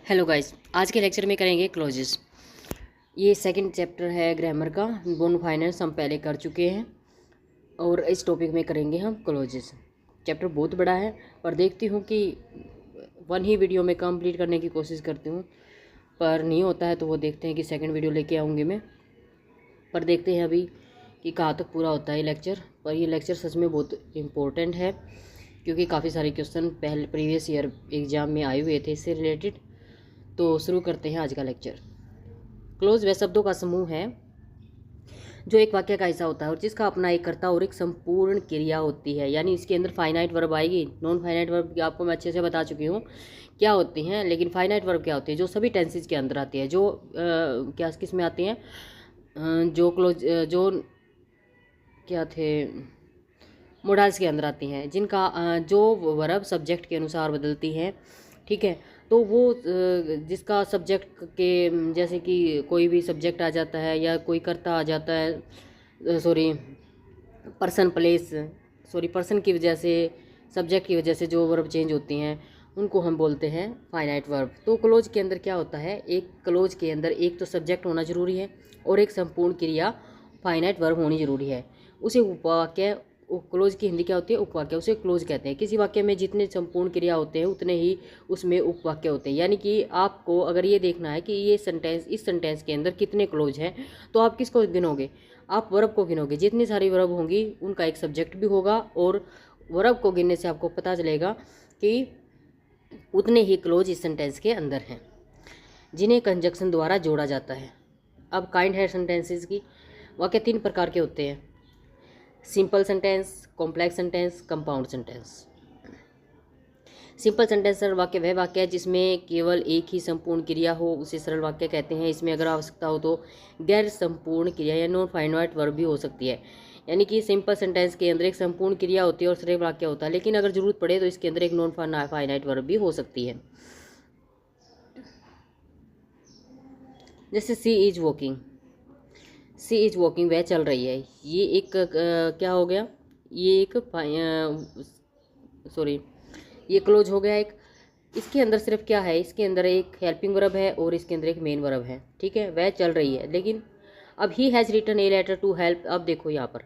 Hello guys, आज के lecture में करेंगे क्लोजेस। ये सेकंड चैप्टर है ग्रामर का। बोन फाइनेंस हम पहले कर चुके हैं और इस टॉपिक में करेंगे हम क्लोजेस। चैप्टर बहुत बड़ा है पर देखती हूँ कि वन ही वीडियो में कंप्लीट करने की कोशिश करती हूँ, पर नहीं होता है तो वो देखते हैं कि सेकंड वीडियो लेके आऊँगी मैं। पर देखते हैं अभी कि कहाँ तक पूरा होता है लेक्चर। पर ये लेक्चर सच में बहुत इम्पोर्टेंट है क्योंकि काफ़ी सारे क्वेश्चन पहले प्रीवियस ईयर एग्ज़ाम में आए हुए थे इससे रिलेटेड। तो शुरू करते हैं आज का लेक्चर। क्लोज वह शब्दों का समूह है जो एक वाक्य का हिस्सा होता है और जिसका अपना एक कर्ता और एक संपूर्ण क्रिया होती है। यानी इसके अंदर फाइनाइट वर्ब आएगी। नॉन फाइनाइट वर्ब आपको मैं अच्छे से बता चुकी हूँ क्या होती हैं, लेकिन फाइनाइट वर्ब क्या होती है जो सभी टेंसेज के अंदर आती है, जो क्या किस में आती हैं, जो क्लोज जो क्या थे मोडाल्स के अंदर आती हैं, जिनका जो वर्ब सब्जेक्ट के अनुसार बदलती हैं। ठीक है, तो वो जिसका सब्जेक्ट के जैसे कि कोई भी सब्जेक्ट आ जाता है या कोई कर्ता आ जाता है, sorry person place, sorry person की वजह से, सब्जेक्ट की वजह से जो वर्ब चेंज होती हैं उनको हम बोलते हैं फाइनाइट वर्ब। तो क्लोज के अंदर क्या होता है, एक क्लोज के अंदर एक तो सब्जेक्ट होना ज़रूरी है और एक संपूर्ण क्रिया फाइनाइट वर्ब होनी ज़रूरी है। उसे उपवाक्य, क्लोज की हिंदी क्या होती है, उपवाक्य, उसे क्लोज कहते हैं। किसी वाक्य में जितने संपूर्ण क्रिया होते हैं उतने ही उसमें उपवाक्य होते हैं। यानी कि आपको अगर ये देखना है कि ये सेंटेंस, इस सेंटेंस के अंदर कितने क्लोज हैं, तो आप किसको गिनोगे, आप वर्ब को गिनोगे। जितनी सारी वर्ब होंगी उनका एक सब्जेक्ट भी होगा और वर्ब को गिनने से आपको पता चलेगा कि उतने ही क्लोज इस सेंटेंस के अंदर हैं जिन्हें कंजक्शन द्वारा जोड़ा जाता है। अब काइंड है सेंटेंसेस की। वाक्य तीन प्रकार के होते हैं: simple sentence, complex sentence, compound sentence. Simple sentence सरल वाक्य वह वाक्य है जिसमें केवल एक ही संपूर्ण क्रिया हो, उसे सरल वाक्य कहते हैं। इसमें अगर आवश्यकता हो तो गैर संपूर्ण क्रिया या नॉन फाइनाइट वर्ब भी हो सकती है। यानी कि सिंपल सेंटेंस के अंदर एक संपूर्ण क्रिया होती है और सरल वाक्य होता है, लेकिन अगर जरूरत पड़े तो इसके अंदर एक नॉन फाइनाइट वर्ब भी हो सकती है। जैसे she is walking, she is walking वह चल रही है, ये एक क्या हो गया, ये एक सॉरी ये क्लोज हो गया एक। इसके अंदर सिर्फ क्या है, इसके अंदर एक हेल्पिंग वर्ब है और इसके अंदर एक मेन वर्ब है। ठीक है, वह चल रही है, लेकिन अब he has written a letter to help. अब देखो यहाँ पर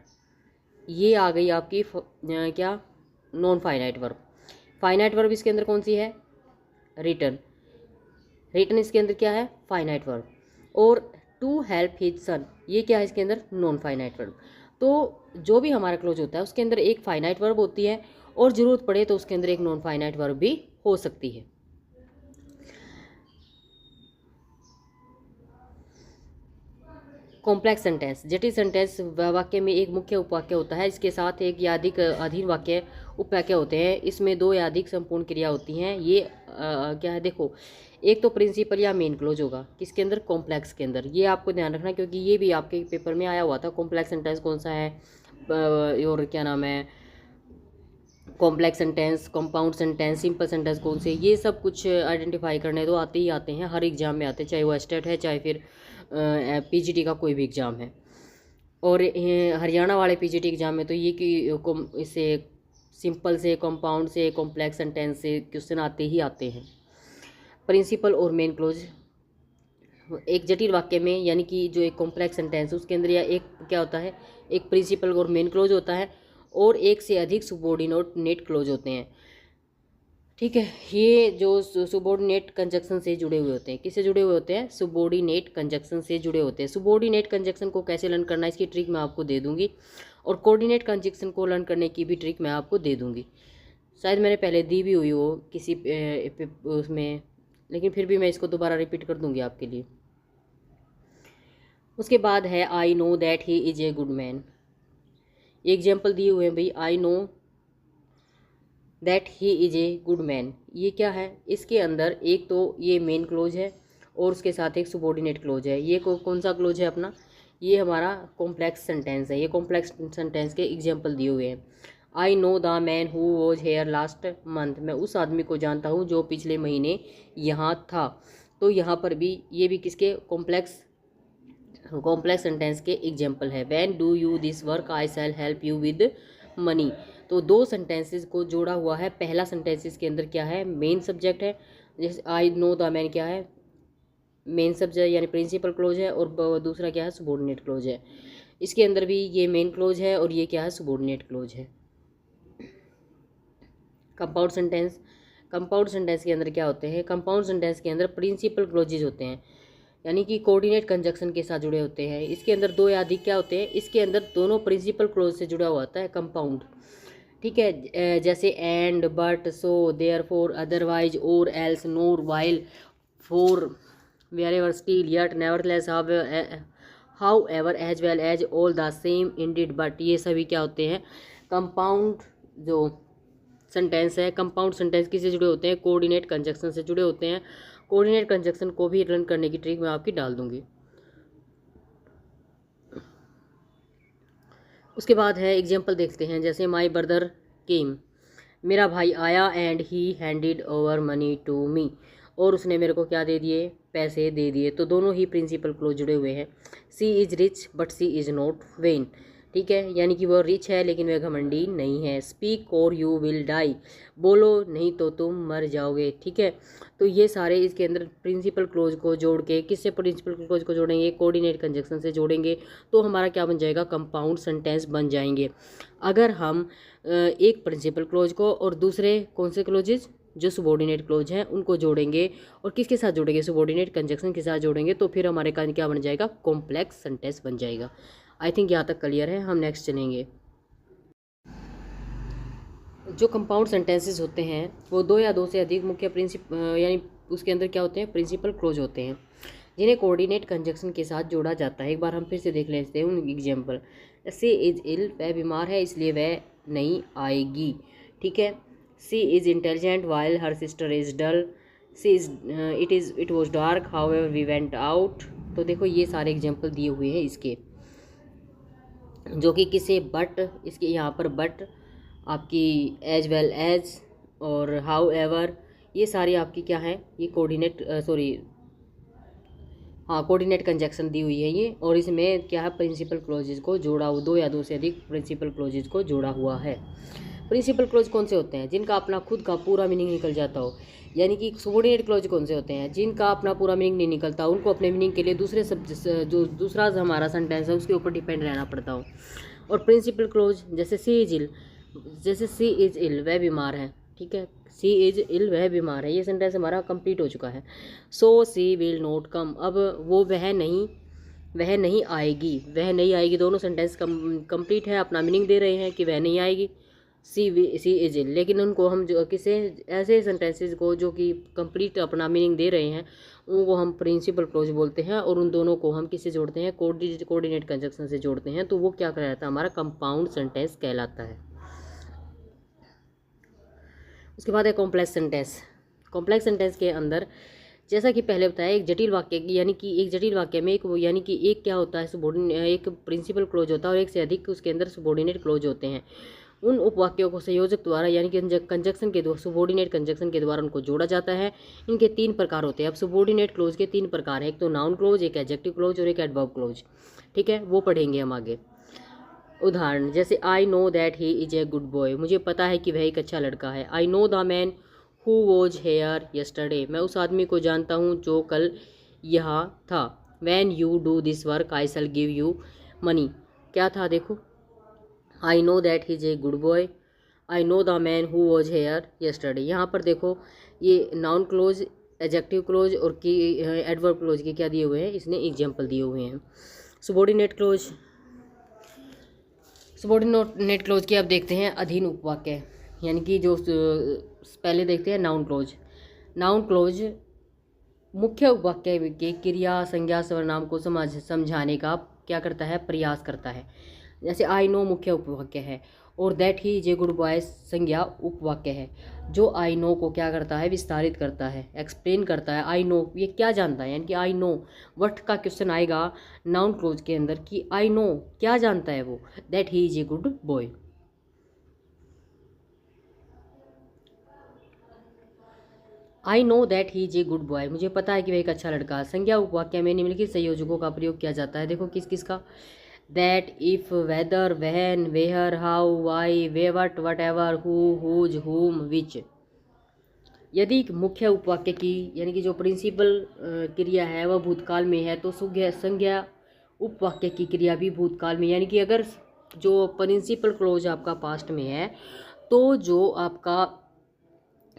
ये आ गई आपकी क्या, non finite verb. Finite verb इसके अंदर कौन सी है, रिटन। रिटन इसके अंदर क्या है, फाइनाइट वर्ब। और टू हेल्प हिज सन, ये क्या है इसके अंदर, नॉन फाइनाइट वर्ब। तो जो भी हमारा क्लोज होता है उसके अंदर एक फाइनाइट वर्ब होती है और ज़रूरत पड़े तो उसके अंदर एक नॉन फाइनाइट वर्ब भी हो सकती है। कॉम्प्लेक्स सेंटेंस, जटिल सेंटेंस वाक्य में एक मुख्य उपवाक्य होता है, इसके साथ एक या अधिक अधीन वाक्य उपवाक्य होते हैं। इसमें दो या अधिक संपूर्ण क्रिया होती हैं। ये क्या है, देखो एक तो प्रिंसिपल या मेन क्लोज होगा किसके अंदर, कॉम्प्लेक्स के अंदर। ये आपको ध्यान रखना क्योंकि ये भी आपके पेपर में आया हुआ था। कॉम्प्लेक्स सेंटेंस कौन सा है और क्या नाम है, complex sentence, compound sentence, simple sentence कौन से, ये सब कुछ आइडेंटिफाई करने तो आते ही आते हैं, हर एग्जाम में आते हैं, चाहे वो स्टेट है चाहे फिर पीजीटी का कोई भी एग्ज़ाम है। और हरियाणा वाले पीजीटी एग्ज़ाम में तो ये कि इससे सिंपल से, कंपाउंड से, कॉम्प्लेक्स सेंटेंस से क्वेश्चन आते ही आते हैं। प्रिंसिपल और मेन क्लोज एक जटिल वाक्य में, यानी कि जो एक कॉम्प्लेक्स सेंटेंस उसके अंदर या एक क्या होता है, एक प्रिंसिपल और मेन क्लोज होता है और एक से अधिक सुबॉर्डिनेट क्लोज होते हैं। ठीक है, ये जो सुबॉर्डिनेट कंजक्शन से जुड़े हुए होते हैं, किससे जुड़े हुए होते हैं, सुबॉर्डिनेट कंजक्शन से जुड़े होते हैं। सुबॉर्डिनेट कंजक्शन को कैसे लर्न करना है इसकी ट्रिक मैं आपको दे दूंगी, और कोऑर्डिनेट कंजक्शन को लर्न करने की भी ट्रिक मैं आपको दे दूंगी। शायद मैंने पहले दी भी हुई हो किसी उसमें, लेकिन फिर भी मैं इसको दोबारा रिपीट कर दूंगी आपके लिए। उसके बाद है I know that he is a good man. Example दिए हुए हैं भाई, I know that he is a good man. ये क्या है, इसके अंदर एक तो ये मेन क्लोज है और उसके साथ एक सुबॉर्डिनेट क्लोज है। ये कौन सा क्लोज है अपना, ये हमारा कॉम्प्लेक्स सेंटेंस है। ये कॉम्प्लेक्स सेंटेंस के एग्जाम्पल दिए हुए हैं। I know the man who was here last month, मैं उस आदमी को जानता हूँ जो पिछले महीने यहाँ था। तो यहाँ पर भी ये भी किसके, कॉम्प्लेक्स सेंटेंस के एग्जाम्पल है। When do you this work I shell help you with money. तो दो सेंटेंसेस को जोड़ा हुआ है। पहला सेंटेंसेस के अंदर क्या है, मेन सब्जेक्ट है, जैसे आई नो द मैन क्या है, मेन सब्जेक्ट यानी प्रिंसिपल क्लोज है, और दूसरा क्या है, सबॉर्डिनेट क्लोज है। इसके अंदर भी ये मेन क्लोज है और ये क्या है, सबॉर्डिनेट क्लोज है। कंपाउंड सेंटेंस, कंपाउंड सेंटेंस के अंदर क्या होते हैं, कंपाउंड सेंटेंस के अंदर प्रिंसिपल क्लोजेज होते हैं, यानी कि कोऑर्डिनेट कंजक्शन के साथ जुड़े होते हैं। इसके अंदर दो या अधिक क्या होते हैं, इसके अंदर दोनों प्रिंसिपल क्लोज से जुड़ा हुआ होता है कंपाउंड, ठीक है। जैसे and, but, so, therefore, otherwise, और, else, nor, while, for, wherever, still, yet, nevertheless, however, as well as, all, the same, indeed, but, ये सभी क्या होते हैं, कंपाउंड जो सेंटेंस है। कंपाउंड सेंटेंस किससे जुड़े होते हैं, कोऑर्डिनेट कंजक्शन से जुड़े होते हैं। कोऑर्डिनेट कंजक्शन को भी रन करने की ट्रिक मैं आपकी डाल दूंगी। उसके बाद है एग्जाम्पल देखते हैं, जैसे माई ब्रदर केम, मेरा भाई आया, and he handed over money to me, और उसने मेरे को क्या दे दिए, पैसे दे दिए। तो दोनों ही प्रिंसिपल क्लोज जुड़े हुए हैं। She is rich but she is not vain, ठीक है, यानी कि वो रिच है लेकिन वह घमंडी नहीं है। स्पीक और यू विल डाई, बोलो नहीं तो तुम मर जाओगे, ठीक है। तो ये सारे इसके अंदर प्रिंसिपल क्लोज को जोड़ के, किससे प्रिंसिपल क्लोज को जोड़ेंगे, कोऑर्डिनेट कंजक्शन से जोड़ेंगे, तो हमारा क्या बन जाएगा, कंपाउंड सेंटेंस बन जाएंगे। अगर हम एक प्रिंसिपल क्लोज को और दूसरे कौन से क्लोजेज जो सबॉर्डिनेट क्लोज हैं उनको जोड़ेंगे, और किसके साथ जोड़ेंगे, सबॉर्डिनेट कंजक्शन के साथ जोड़ेंगे, तो फिर हमारे का क्या बन जाएगा, कॉम्प्लेक्स सेंटेंस बन जाएगा। आई थिंक यहाँ तक क्लियर है। हम नेक्स्ट चलेंगे। जो कंपाउंड सेंटेंसेस होते हैं वो दो या दो से अधिक मुख्य यानी उसके अंदर क्या होते हैं, प्रिंसिपल क्लोज होते हैं, जिन्हें कोऑर्डिनेट कंजक्शन के साथ जोड़ा जाता है। एक बार हम फिर से देख लेते हैं उन एग्जाम्पल। सी इज़ इल, वह बीमार है इसलिए वह नहीं आएगी, ठीक है। She is intelligent while her sister is dull, she is it was dark however we went out. तो देखो ये सारे एग्जाम्पल दिए हुए हैं इसके, जो कि किसे, बट, इसके यहाँ पर बट आपकी, एज वेल एज, और हाउ एवर, ये सारी आपकी क्या है, ये कोऑर्डिनेट कोऑर्डिनेट कंजक्शन दी हुई है ये, और इसमें क्या है, प्रिंसिपल क्लोजेज को जोड़ा हुआ, दो या दो से अधिक प्रिंसिपल क्लोजेज को जोड़ा हुआ है। प्रिंसिपल क्लोज कौन से होते हैं, जिनका अपना खुद का पूरा मीनिंग निकल जाता हो, यानी कि सबॉर्डिनेट क्लोज कौन से होते हैं, जिनका अपना पूरा मीनिंग नहीं निकलता, उनको अपने मीनिंग के लिए दूसरे जो दूसरा हमारा सेंटेंस है उसके ऊपर डिपेंड रहना पड़ता हो। और प्रिंसिपल क्लोज जैसे सी इज इल, जैसे सी इज़ इल, वह बीमार है, ठीक है, सी इज़ इल, वह बीमार है, ये सेंटेंस हमारा कंप्लीट हो चुका है। सो सी विल नॉट कम, अब वो वह नहीं आएगी, वह नहीं आएगी, दोनों सेंटेंस कंप्लीट है, अपना मीनिंग दे रहे हैं कि वह नहीं आएगी, सी इज इल। लेकिन उनको हम जो किसे, ऐसे सेंटेंसेस को जो कि कंप्लीट अपना मीनिंग दे रहे हैं उनको हम प्रिंसिपल क्लोज बोलते हैं, और उन दोनों को हम किससे जोड़ते हैं, कोऑर्डिनेट कंजक्शन से जोड़ते हैं, तो वो क्या कहलाता है, हमारा कंपाउंड सेंटेंस कहलाता है। उसके बाद है कॉम्प्लेक्स सेंटेंस। कॉम्प्लेक्स सेंटेंस के अंदर जैसा कि पहले बताया, एक जटिल वाक्य यानी कि एक जटिल वाक्य में यानी कि एक क्या होता है, सबॉर्डिनेट, एक प्रिंसिपल क्लोज होता है और एक से अधिक उसके अंदर सबॉर्डिनेट क्लोज होते हैं। उन उपवाक्यों को संयोजक द्वारा यानी कि कंजक्शन के द्वारा, सबॉर्डिनेट कंजक्शन के द्वारा उनको जोड़ा जाता है। इनके तीन प्रकार होते हैं। अब सबॉर्डिनेट क्लोज के तीन प्रकार हैं, एक तो नाउन क्लोज, एक एडजेक्टिव क्लोज और एक एडवर्ब क्लोज, ठीक है, वो पढ़ेंगे हम आगे। उदाहरण जैसे I know that he is a good boy, मुझे पता है कि वह एक अच्छा लड़का है। I know the man who was here yesterday, मैं उस आदमी को जानता हूँ जो कल यहाँ था। When you do this work I shall give you money, क्या था देखो, I know that he is a good boy, I know the man who was here yesterday. यहाँ पर देखो ये नाउन क्लोज, एडजेक्टिव क्लोज और की एडवर्ब क्लोज के क्या दिए हुए हैं, इसने एग्जाम्पल दिए हुए हैं। सबॉर्डिनेट क्लोज, सबॉर्डिनेट क्लोज के अब देखते हैं अधीन उपवाक्य, यानी कि जो पहले देखते हैं नाउन क्लोज। नाउन क्लोज मुख्य उपवाक्य के क्रिया, संज्ञा, सर्वनाम को समझाने का क्या करता है, प्रयास करता है। जैसे आई नो मुख्य उपवाक्य है और that he is a good boy संज्ञा उपवाक्य है। जो आई नो को क्या करता है, विस्तारित करता है, एक्सप्लेन करता है। आई नो ये क्या जानता है, यानी कि आई नो व्हाट का क्वेश्चन आएगा नाउन क्लोज के अंदर कि आई नो क्या जानता है वो, that he is a good boy. I know that he is a good boy, मुझे पता है कि वह एक अच्छा लड़का। संज्ञा उपवाक्य में निम्नलिखित संयोजकों का प्रयोग किया जाता है। देखो किस किस का, that, if, whether, when, where, how, why, way, what, whatever, who, whose, whom, which. यदि मुख्य उपवाक्य की यानी कि जो प्रिंसिपल क्रिया है वह भूतकाल में है तो संज्ञा उपवाक्य की क्रिया भी भूतकाल में, यानी कि अगर जो प्रिंसिपल क्लोज आपका पास्ट में है तो जो आपका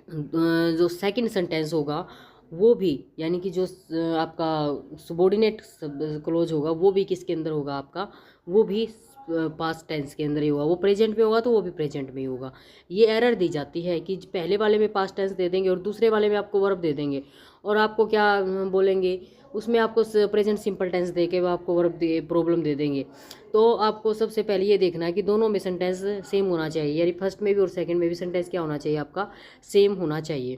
जो सेकंड सेंटेंस होगा वो भी, यानी कि जो आपका सबॉर्डिनेट क्लोज होगा वो भी किसके अंदर होगा आपका, वो भी पास्ट टेंस के अंदर ही होगा। वो प्रेजेंट में होगा तो वो भी प्रेजेंट में ही होगा। ये एरर दी जाती है कि पहले वाले में पास्ट टेंस दे देंगे और दूसरे वाले में आपको वर्ब दे देंगे और आपको क्या बोलेंगे, उसमें आपको प्रेजेंट सिंपल टेंस दे के वो आपको वर्ब प्रॉब्लम दे देंगे। तो आपको सबसे पहले ये देखना है कि दोनों में सेंटेंस सेम होना चाहिए, यानी फर्स्ट में भी और सेकंड में भी सेंटेंस क्या होना चाहिए आपका, सेम होना चाहिए।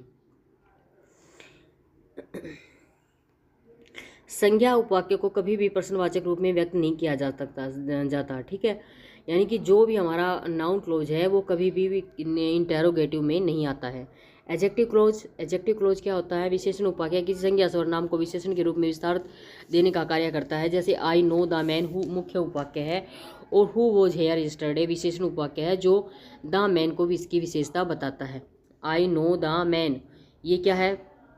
संज्ञा उपवाक्य को कभी भी प्रश्नवाचक रूप में व्यक्त नहीं किया जा सकता जाता, ठीक है। यानी कि जो भी हमारा नाउन क्लोज है वो कभी भी इंटेरोगेटिव में नहीं आता है। एडजेक्टिव क्लोज क्या होता है, विशेषण उपवाक्य किसी संज्ञा सर्वनाम को विशेषण के रूप में विस्तार देने का कार्य करता है। जैसे I know the man who मुख्य उपवाक्य है और हु वॉज हेयर यस्टरडे विशेषण उपवाक्य है जो द मैन को इसकी विशेषता बताता है। आई नो द मैन ये क्या है,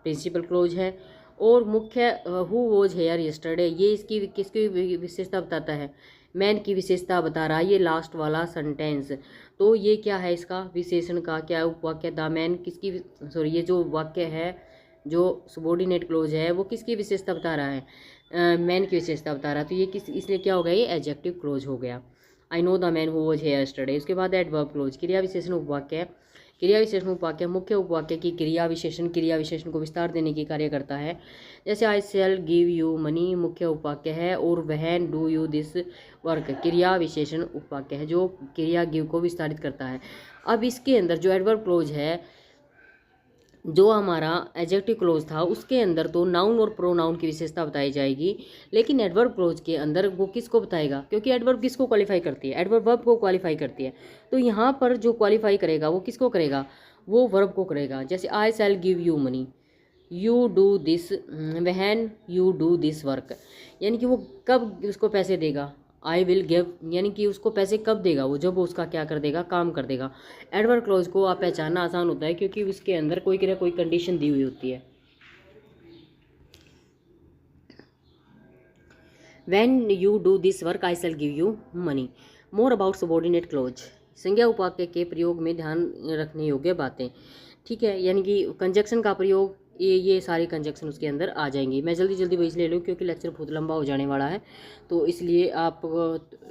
प्रिंसिपल क्लोज है। और मुख्य हु वॉज हेयर यस्टरडे ये इसकी किसकी विशेषता बताता है, मैन की विशेषता बता रहा है ये लास्ट वाला सेंटेंस। तो ये क्या है, इसका विशेषण का क्या उपवाक्य, द मैन किसकी, सॉरी ये जो वाक्य है जो सबॉर्डिनेट क्लोज है वो किसकी विशेषता बता रहा है, मैन की विशेषता बता रहा है। तो ये किस, इसलिए क्या हो गया, ये एडजेक्टिव क्लोज हो गया। I know the man who was here yesterday. उसके बाद एडवर्ब क्लोज क्रिया विशेषण उपवाक्य। क्रिया विशेषण उपवाक्य मुख्य उपवाक्य की क्रिया विशेषण को विस्तार देने की कार्य करता है। जैसे I shall give you money मुख्य उपवाक्य है और when do you this work क्रिया विशेषण उपवाक्य है जो क्रिया गिव को विस्तारित करता है। अब इसके अंदर जो एडवर्ब क्लोज है, जो हमारा एडजेक्टिव क्लोज था उसके अंदर तो नाउन और प्रोनाउन की विशेषता बताई जाएगी, लेकिन एडवर्ब क्लोज के अंदर वो किसको बताएगा, क्योंकि एडवर्ब किसको क्वालिफाई करती है, एडवर्ब वर्ब को क्वालिफाई करती है। तो यहाँ पर जो क्वालिफाई करेगा वो किसको करेगा, वो वर्ब को करेगा। जैसे I shall give you money, you do this when you do this work, यानी कि वो कब उसको पैसे देगा, आई विल गिव, यानी कि उसको पैसे कब देगा, वो जब वो उसका क्या कर देगा, काम कर देगा। एडवर्ब क्लोज को आप पहचानना आसान होता है क्योंकि उसके अंदर कोई कंडीशन दी हुई होती है। When you do this work I shall give you money. More about subordinate close. संज्ञा उपवाक्य के प्रयोग में ध्यान रखने योग्य बातें, ठीक है, यानी कि कंजक्शन का प्रयोग, ये सारी कंजक्शन उसके अंदर आ जाएंगी। मैं जल्दी वही ले लूँ क्योंकि लेक्चर बहुत लंबा हो जाने वाला है, तो इसलिए आप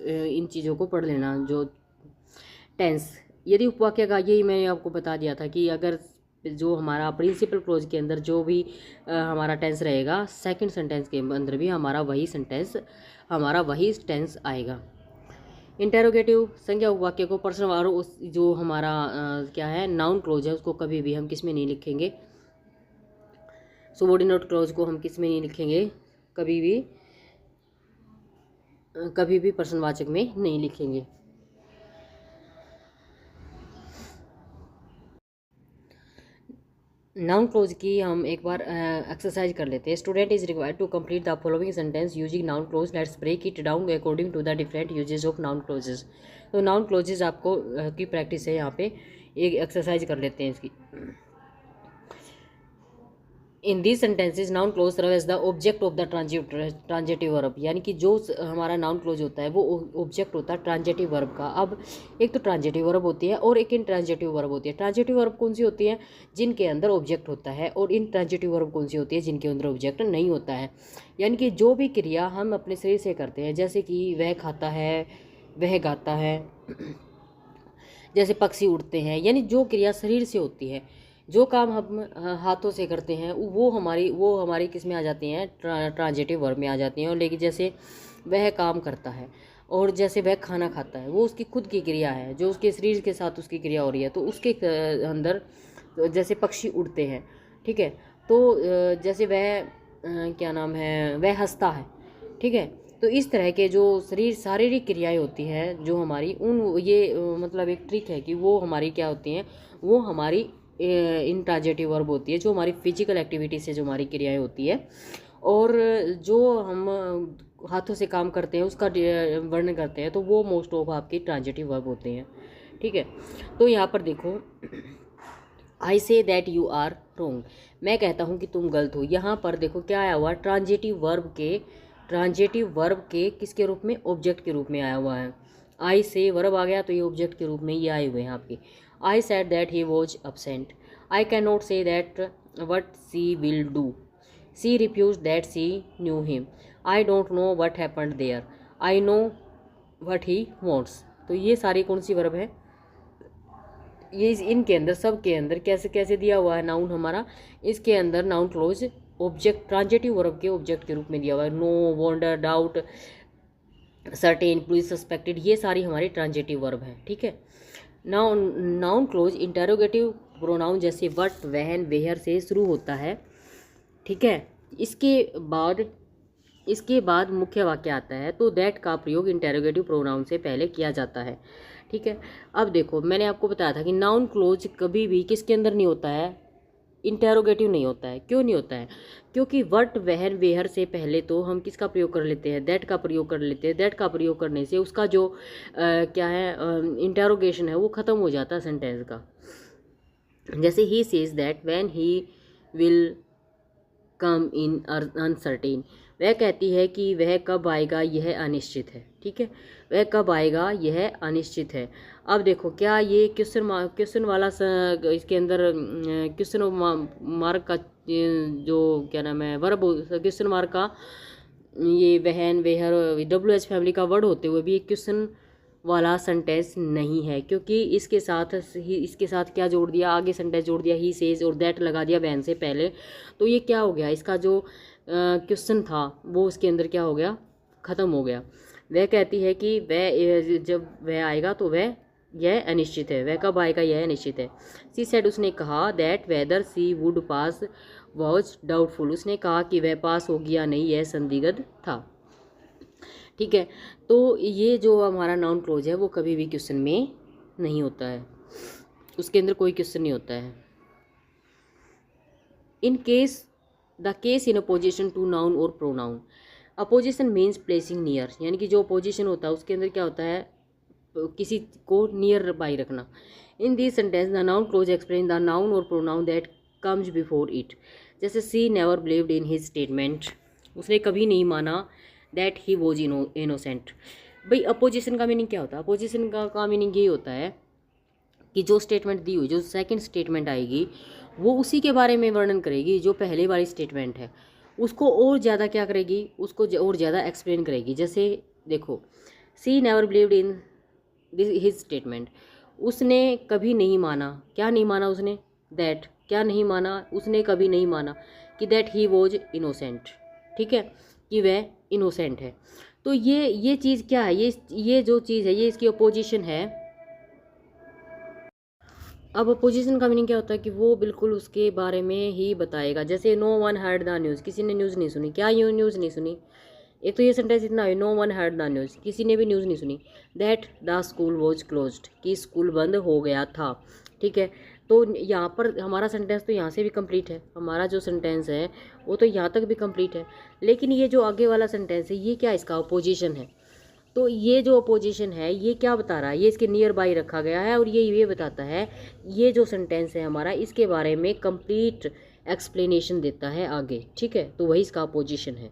इन चीज़ों को पढ़ लेना। जो टेंस, यदि उपवाक्य का, यही मैंने आपको बता दिया था कि अगर जो हमारा प्रिंसिपल क्लोज के अंदर जो भी हमारा टेंस रहेगा, सेकंड सेंटेंस के अंदर भी हमारा वही टेंस आएगा। इंटेरोगेटिव संज्ञा उपवाक्य को प्रश्न और उस जो हमारा क्या है नाउन क्लोज है उसको कभी भी हम किस में नहीं लिखेंगे, सबॉर्डिनेट क्लोज को हम किस में नहीं लिखेंगे, कभी भी प्रश्नवाचक में नहीं लिखेंगे। नाउन क्लोज की हम एक बार एक्सरसाइज कर लेते हैं। Student is required to complete the following sentence using noun clause, let's break it down according to the different uses of noun clauses. तो नाउन क्लोजेस आपको की प्रैक्टिस है, यहाँ पे एक एक्सरसाइज कर लेते हैं इसकी। In these sentences noun clause serve as the object of the transitive verb, यानी कि जो हमारा नाउन क्लोज होता है वो ऑब्जेक्ट होता है ट्रांजेटिव वर्ब का। अब एक तो ट्रांजेटिव वर्ब होती है और एक इंट्रांजेटिव वर्ब होती है। ट्रांजेटिव वर्ब कौन सी होती है, जिनके अंदर ऑब्जेक्ट होता है, और इंट्रांजेटिव वर्ब कौन सी होती है, जिनके अंदर ऑब्जेक्ट नहीं होता है। यानी कि जो भी क्रिया हम अपने शरीर से करते हैं, जैसे कि वह खाता है, वह गाता है, जैसे पक्षी उड़ते हैं, यानी जो क्रिया शरीर से होती है, जो काम हम हाथों से करते हैं वो हमारी किस में आ जाती हैं, ट्रांजेटिव वर्ब में आ जाती हैं। और लेकिन जैसे वह काम करता है और जैसे वह खाना खाता है, वो उसकी खुद की क्रिया है, जो उसके शरीर के साथ उसकी क्रिया हो रही है। तो उसके अंदर जैसे पक्षी उड़ते हैं, ठीक है, तो जैसे वह क्या नाम है, वह हंसता है, ठीक है। तो इस तरह के जो शारीरिक क्रियाएं होती हैं जो हमारी, मतलब एक ट्रिक है कि वो हमारी क्या होती हैं, वो हमारी इंट्रांजेटिव वर्ब होती है, जो हमारी फिजिकल एक्टिविटी से जो हमारी क्रियाएं होती है। और जो हम हाथों से काम करते हैं उसका वर्णन करते हैं, तो वो मोस्ट ऑफ आपकी ट्रांजेटिव वर्ब होते हैं, ठीक है। तो यहाँ पर देखो, आई से दैट यू आर रोंग, मैं कहता हूँ कि तुम गलत हो। यहाँ पर देखो क्या आया हुआ, ट्रांजिटिव वर्ब के किसके रूप में, ऑब्जेक्ट के रूप में आया हुआ है। आई से वर्ब आ गया तो ये ऑब्जेक्ट के रूप में ये आए हुए हैं आपके। I said that he was absent, I can not say that what she will do, she refuse that she knew him, I don't know what happened there, I know what he wants. तो ये सारी कौन सी verb है, ये इनके अंदर सब के अंदर कैसे कैसे दिया हुआ है नाउन हमारा, इसके अंदर noun clause object transitive verb के ऑब्जेक्ट के रूप में दिया हुआ है। No, wonder, doubt, certain, police, suspected, ये सारी हमारी ट्रांजिटिव वर्ब है। ठीक है। नाउन क्लोज इंटेरोगेटिव प्रोनाउन जैसे वट, वहन, वेयर से शुरू होता है। ठीक है। इसके बाद मुख्य वाक्य आता है, तो दैट का प्रयोग इंटेरोगेटिव प्रोनाउन से पहले किया जाता है। ठीक है। अब देखो मैंने आपको बताया था कि नाउन क्लोज कभी भी किसके अंदर नहीं होता है, इंटेरोगेटिव नहीं होता है। क्यों नहीं होता है, क्योंकि वट, वहन, वेहर से पहले तो हम किसका प्रयोग कर लेते हैं, दैट का प्रयोग कर लेते हैं। दैट का प्रयोग करने से उसका जो क्या है इंटेरोगेशन है वो ख़त्म हो जाता है सेंटेंस का। जैसे he says that when he will come in uncertain, वह कहती है कि वह कब आएगा यह अनिश्चित है। ठीक है। वह कब आएगा यह अनिश्चित है। अब देखो क्या ये क्वेश्चन वाला इसके अंदर क्वेश्चन मार्क का जो क्या नाम है वर्ब, क्वेश्चन मार्क का ये वहन, वेहर, WH फैमिली का वर्ड होते हुए भी एक क्वेश्चन वाला सेंटेंस नहीं है, क्योंकि इसके साथ क्या जोड़ दिया, आगे सेंटेंस जोड़ दिया, ही सेज और दैट लगा दिया वैन से पहले। तो ये क्या हो गया, इसका जो क्वेश्चन था वो उसके अंदर क्या हो गया, ख़त्म हो गया। वह कहती है कि वह जब वह आएगा तो वह यह अनिश्चित है, वह कब आएगा यह अनिश्चित है। सी सेड, उसने कहा, that whether C would pass was doubtful, उसने कहा कि वह पास होगी या नहीं यह संदिग्ध था। ठीक है। तो ये जो हमारा नाउन क्लोज है वो कभी भी क्वेश्चन में नहीं होता है, उसके अंदर कोई क्वेश्चन नहीं होता है। In case the case in apposition to noun और pronoun, apposition means placing near, यानी कि जो अपोजिशन होता है उसके अंदर क्या होता है, किसी को नियर बाई रखना। In this sentence the noun clause explain the noun और pronoun that comes before it. जैसे she never believed in his statement, उसने कभी नहीं माना दैट ही वॉज इनोसेंट। भाई अपोजिशन का मीनिंग क्या होता है, अपोजिशन का मीनिंग ये होता है कि जो स्टेटमेंट दी हुई, जो सेकंड स्टेटमेंट आएगी वो उसी के बारे में वर्णन करेगी जो पहले वाली स्टेटमेंट है, उसको और ज़्यादा क्या करेगी, उसको और ज़्यादा एक्सप्लेन करेगी। जैसे देखो, she never believed in his statement, उसने कभी नहीं माना, क्या नहीं माना उसने, दैट, क्या नहीं माना उसने, कभी नहीं माना कि दैट ही वॉज इनोसेंट। ठीक है, कि वह इनोसेंट है। तो ये चीज़ क्या है, ये जो चीज़ है ये इसकी अपोजिशन है। अब अपोजिशन का मीनिंग क्या होता है कि वो बिल्कुल उसके बारे में ही बताएगा। जैसे no one heard the news, किसी ने न्यूज़ नहीं सुनी, क्या ये न्यूज़ नहीं सुनी, एक तो ये सेंटेंस इतना है, no one heard the news, किसी ने भी न्यूज़ नहीं सुनी। That the school was closed, कि स्कूल बंद हो गया था। ठीक है। तो यहाँ पर हमारा सेंटेंस तो यहाँ से भी कंप्लीट है, हमारा जो सेंटेंस है वो तो यहाँ तक भी कंप्लीट है, लेकिन ये जो आगे वाला सेंटेंस है ये क्या, इसका अपोजिशन है। तो ये जो अपोजिशन है ये क्या बता रहा है, ये इसके नियर बाई रखा गया है और ये बताता है, ये जो सेंटेंस है हमारा इसके बारे में कंप्लीट एक्सप्लेनेशन देता है आगे। ठीक है, तो वही इसका अपोजिशन है।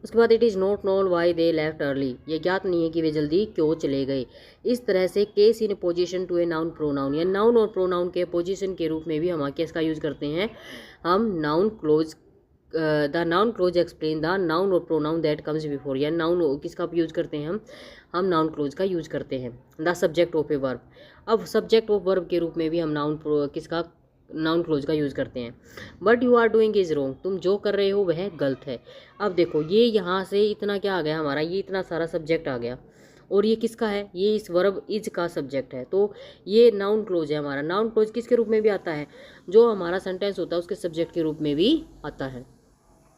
उसके बाद it is not known why they left early, ये ज्ञात नहीं है कि वे जल्दी क्यों चले गए। इस तरह से case in apposition to a noun pronoun, या नाउन और प्रोनाउन के अपोजिशन के रूप में भी हम किसका यूज़ करते हैं, हम noun close the noun clause explain the noun और प्रोनाउन दैट कम्स बिफोर, या नाउन किसका यूज़ करते हैं हम नाउन क्लोज का यूज़ करते हैं। The subject of a verb, अब सब्जेक्ट ऑफ वर्ब के रूप में भी हम नाउन क्लोज का यूज़ करते हैं। But you are doing is wrong, तुम जो कर रहे हो वह गलत है। अब देखो ये यहाँ से इतना क्या आ गया हमारा, ये इतना सारा सब्जेक्ट आ गया और ये किसका है, ये इस वर्ब इज का सब्जेक्ट है। तो ये नाउन क्लोज है हमारा। नाउन क्लोज किसके रूप में भी आता है, जो हमारा सेंटेंस होता है उसके सब्जेक्ट के रूप में भी आता है।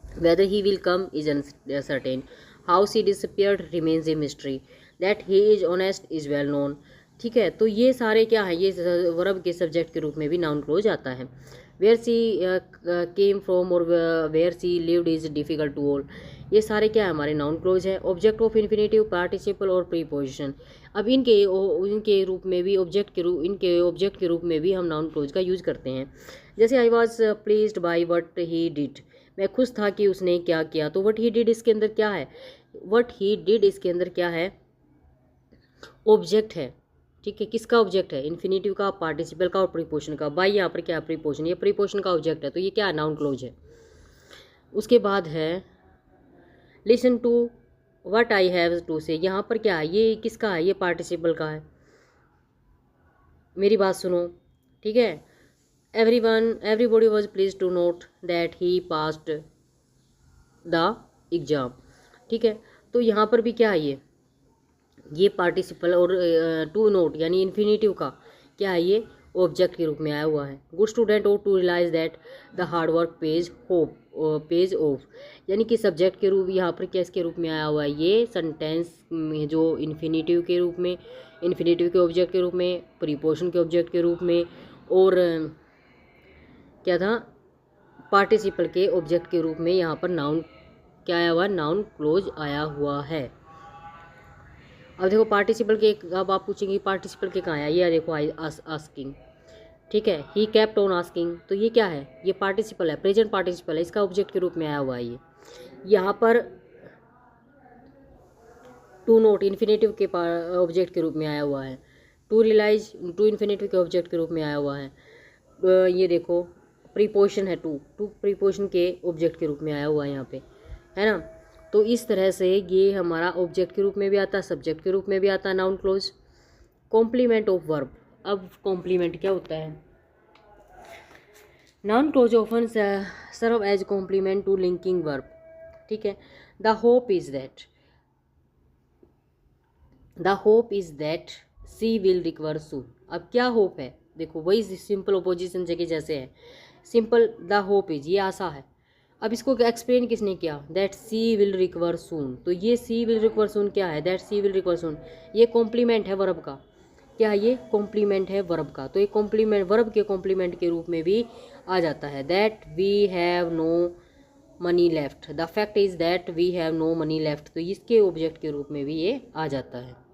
Whether he will come is uncertain. How she disappeared remains a mystery. That he is honest is well known. ठीक है, तो ये सारे क्या है, ये वर्ब के सब्जेक्ट के रूप में भी नाउन क्लोज आता है। Where she came from और where she lived is difficult to all. ये सारे क्या है हमारे नाउन क्लोज है। ऑब्जेक्ट ऑफ इन्फिनेटिव, पार्टिसिपल और प्रीपोजिशन, अब इनके रूप में भी ऑब्जेक्ट के रूप में भी हम नाउन क्लोज का यूज करते हैं। जैसे I was pleased by what he did, मैं खुश था कि उसने क्या किया। तो वट ही डिड इसके अंदर क्या है, वट ही डिड इसके अंदर क्या है, ऑब्जेक्ट है। ठीक है, किसका ऑब्जेक्ट है, इन्फिनेटिव का, पार्टिसिपल का और प्रीपोजिशन का। बाई यहाँ पर क्या है, प्रीपोजिशन, ये प्रीपोजिशन का ऑब्जेक्ट है, तो ये क्या है, नाउन क्लोज है। उसके बाद है listen to what I have to say, यहाँ पर क्या है, ये किसका है, ये पार्टिसिपल का है, मेरी बात सुनो। ठीक है, everybody was pleased to note that he passed the exam. ठीक है, तो यहाँ पर भी क्या है, ये पार्टिसिपल और टू नोट यानी इन्फिनेटिव का क्या है, ये ऑब्जेक्ट के रूप में आया हुआ है। Good student ought to realise that the hard work pays off, यानी कि सब्जेक्ट के रूप, यहाँ पर क्या इसके रूप में आया हुआ है, ये सेंटेंस में जो इन्फिनेटिव के रूप में, इन्फिनेटिव के ऑब्जेक्ट के रूप में, प्रीपोजिशन के ऑब्जेक्ट के रूप में, और क्या था, पार्टिसिपल के ऑब्जेक्ट के रूप में यहाँ पर नाउन क्या आया हुआ है, नाउन क्लोज आया हुआ है। अब देखो पार्टिसिपल के, अब आप पूछेंगे पार्टिसिपल के कहाँ आया, ये देखो आस्किंग। ठीक है, ही केप्ट ऑन आस्किंग, तो ये क्या है, ये पार्टिसिपल है, प्रेजेंट पार्टिसिपल है, इसका ऑब्जेक्ट के रूप में आया हुआ है ये। यहाँ पर टू नोट इन्फिनेटिव के ऑब्जेक्ट के रूप में आया हुआ है, टू रियलाइज टू इन्फिनेटिव के ऑब्जेक्ट के रूप में आया हुआ है। ये देखो प्रीपोजिशन है, टू प्रीपोजिशन के ऑब्जेक्ट के रूप में आया हुआ है यहाँ पे, है ना। तो इस तरह से ये हमारा ऑब्जेक्ट के रूप में भी आता है, सब्जेक्ट के रूप में भी आता है noun clause. Complement of verb, अब कॉम्प्लीमेंट क्या होता है, noun clause often serve as complement to linking verb. ठीक है, the hope is that she will recover soon. अब क्या होप है, देखो वही सिंपल अपोजिशन जगह जैसे है, सिंपल द होप इज, ये आशा है। अब इसको एक्सप्लेन किसने किया, दैट सी विल रिकवर सून, तो ये सी विल रिकवर सून क्या है, दैट सी विल रिकवर सून, ये कॉम्प्लीमेंट है वर्ब का, क्या है, ये कॉम्प्लीमेंट है वर्ब का। तो ये कॉम्प्लीमेंट वर्ब के कॉम्प्लीमेंट के रूप में भी आ जाता है। That we have no money left, the fact is that we have no money left, तो इसके ऑब्जेक्ट के रूप में भी ये आ जाता है।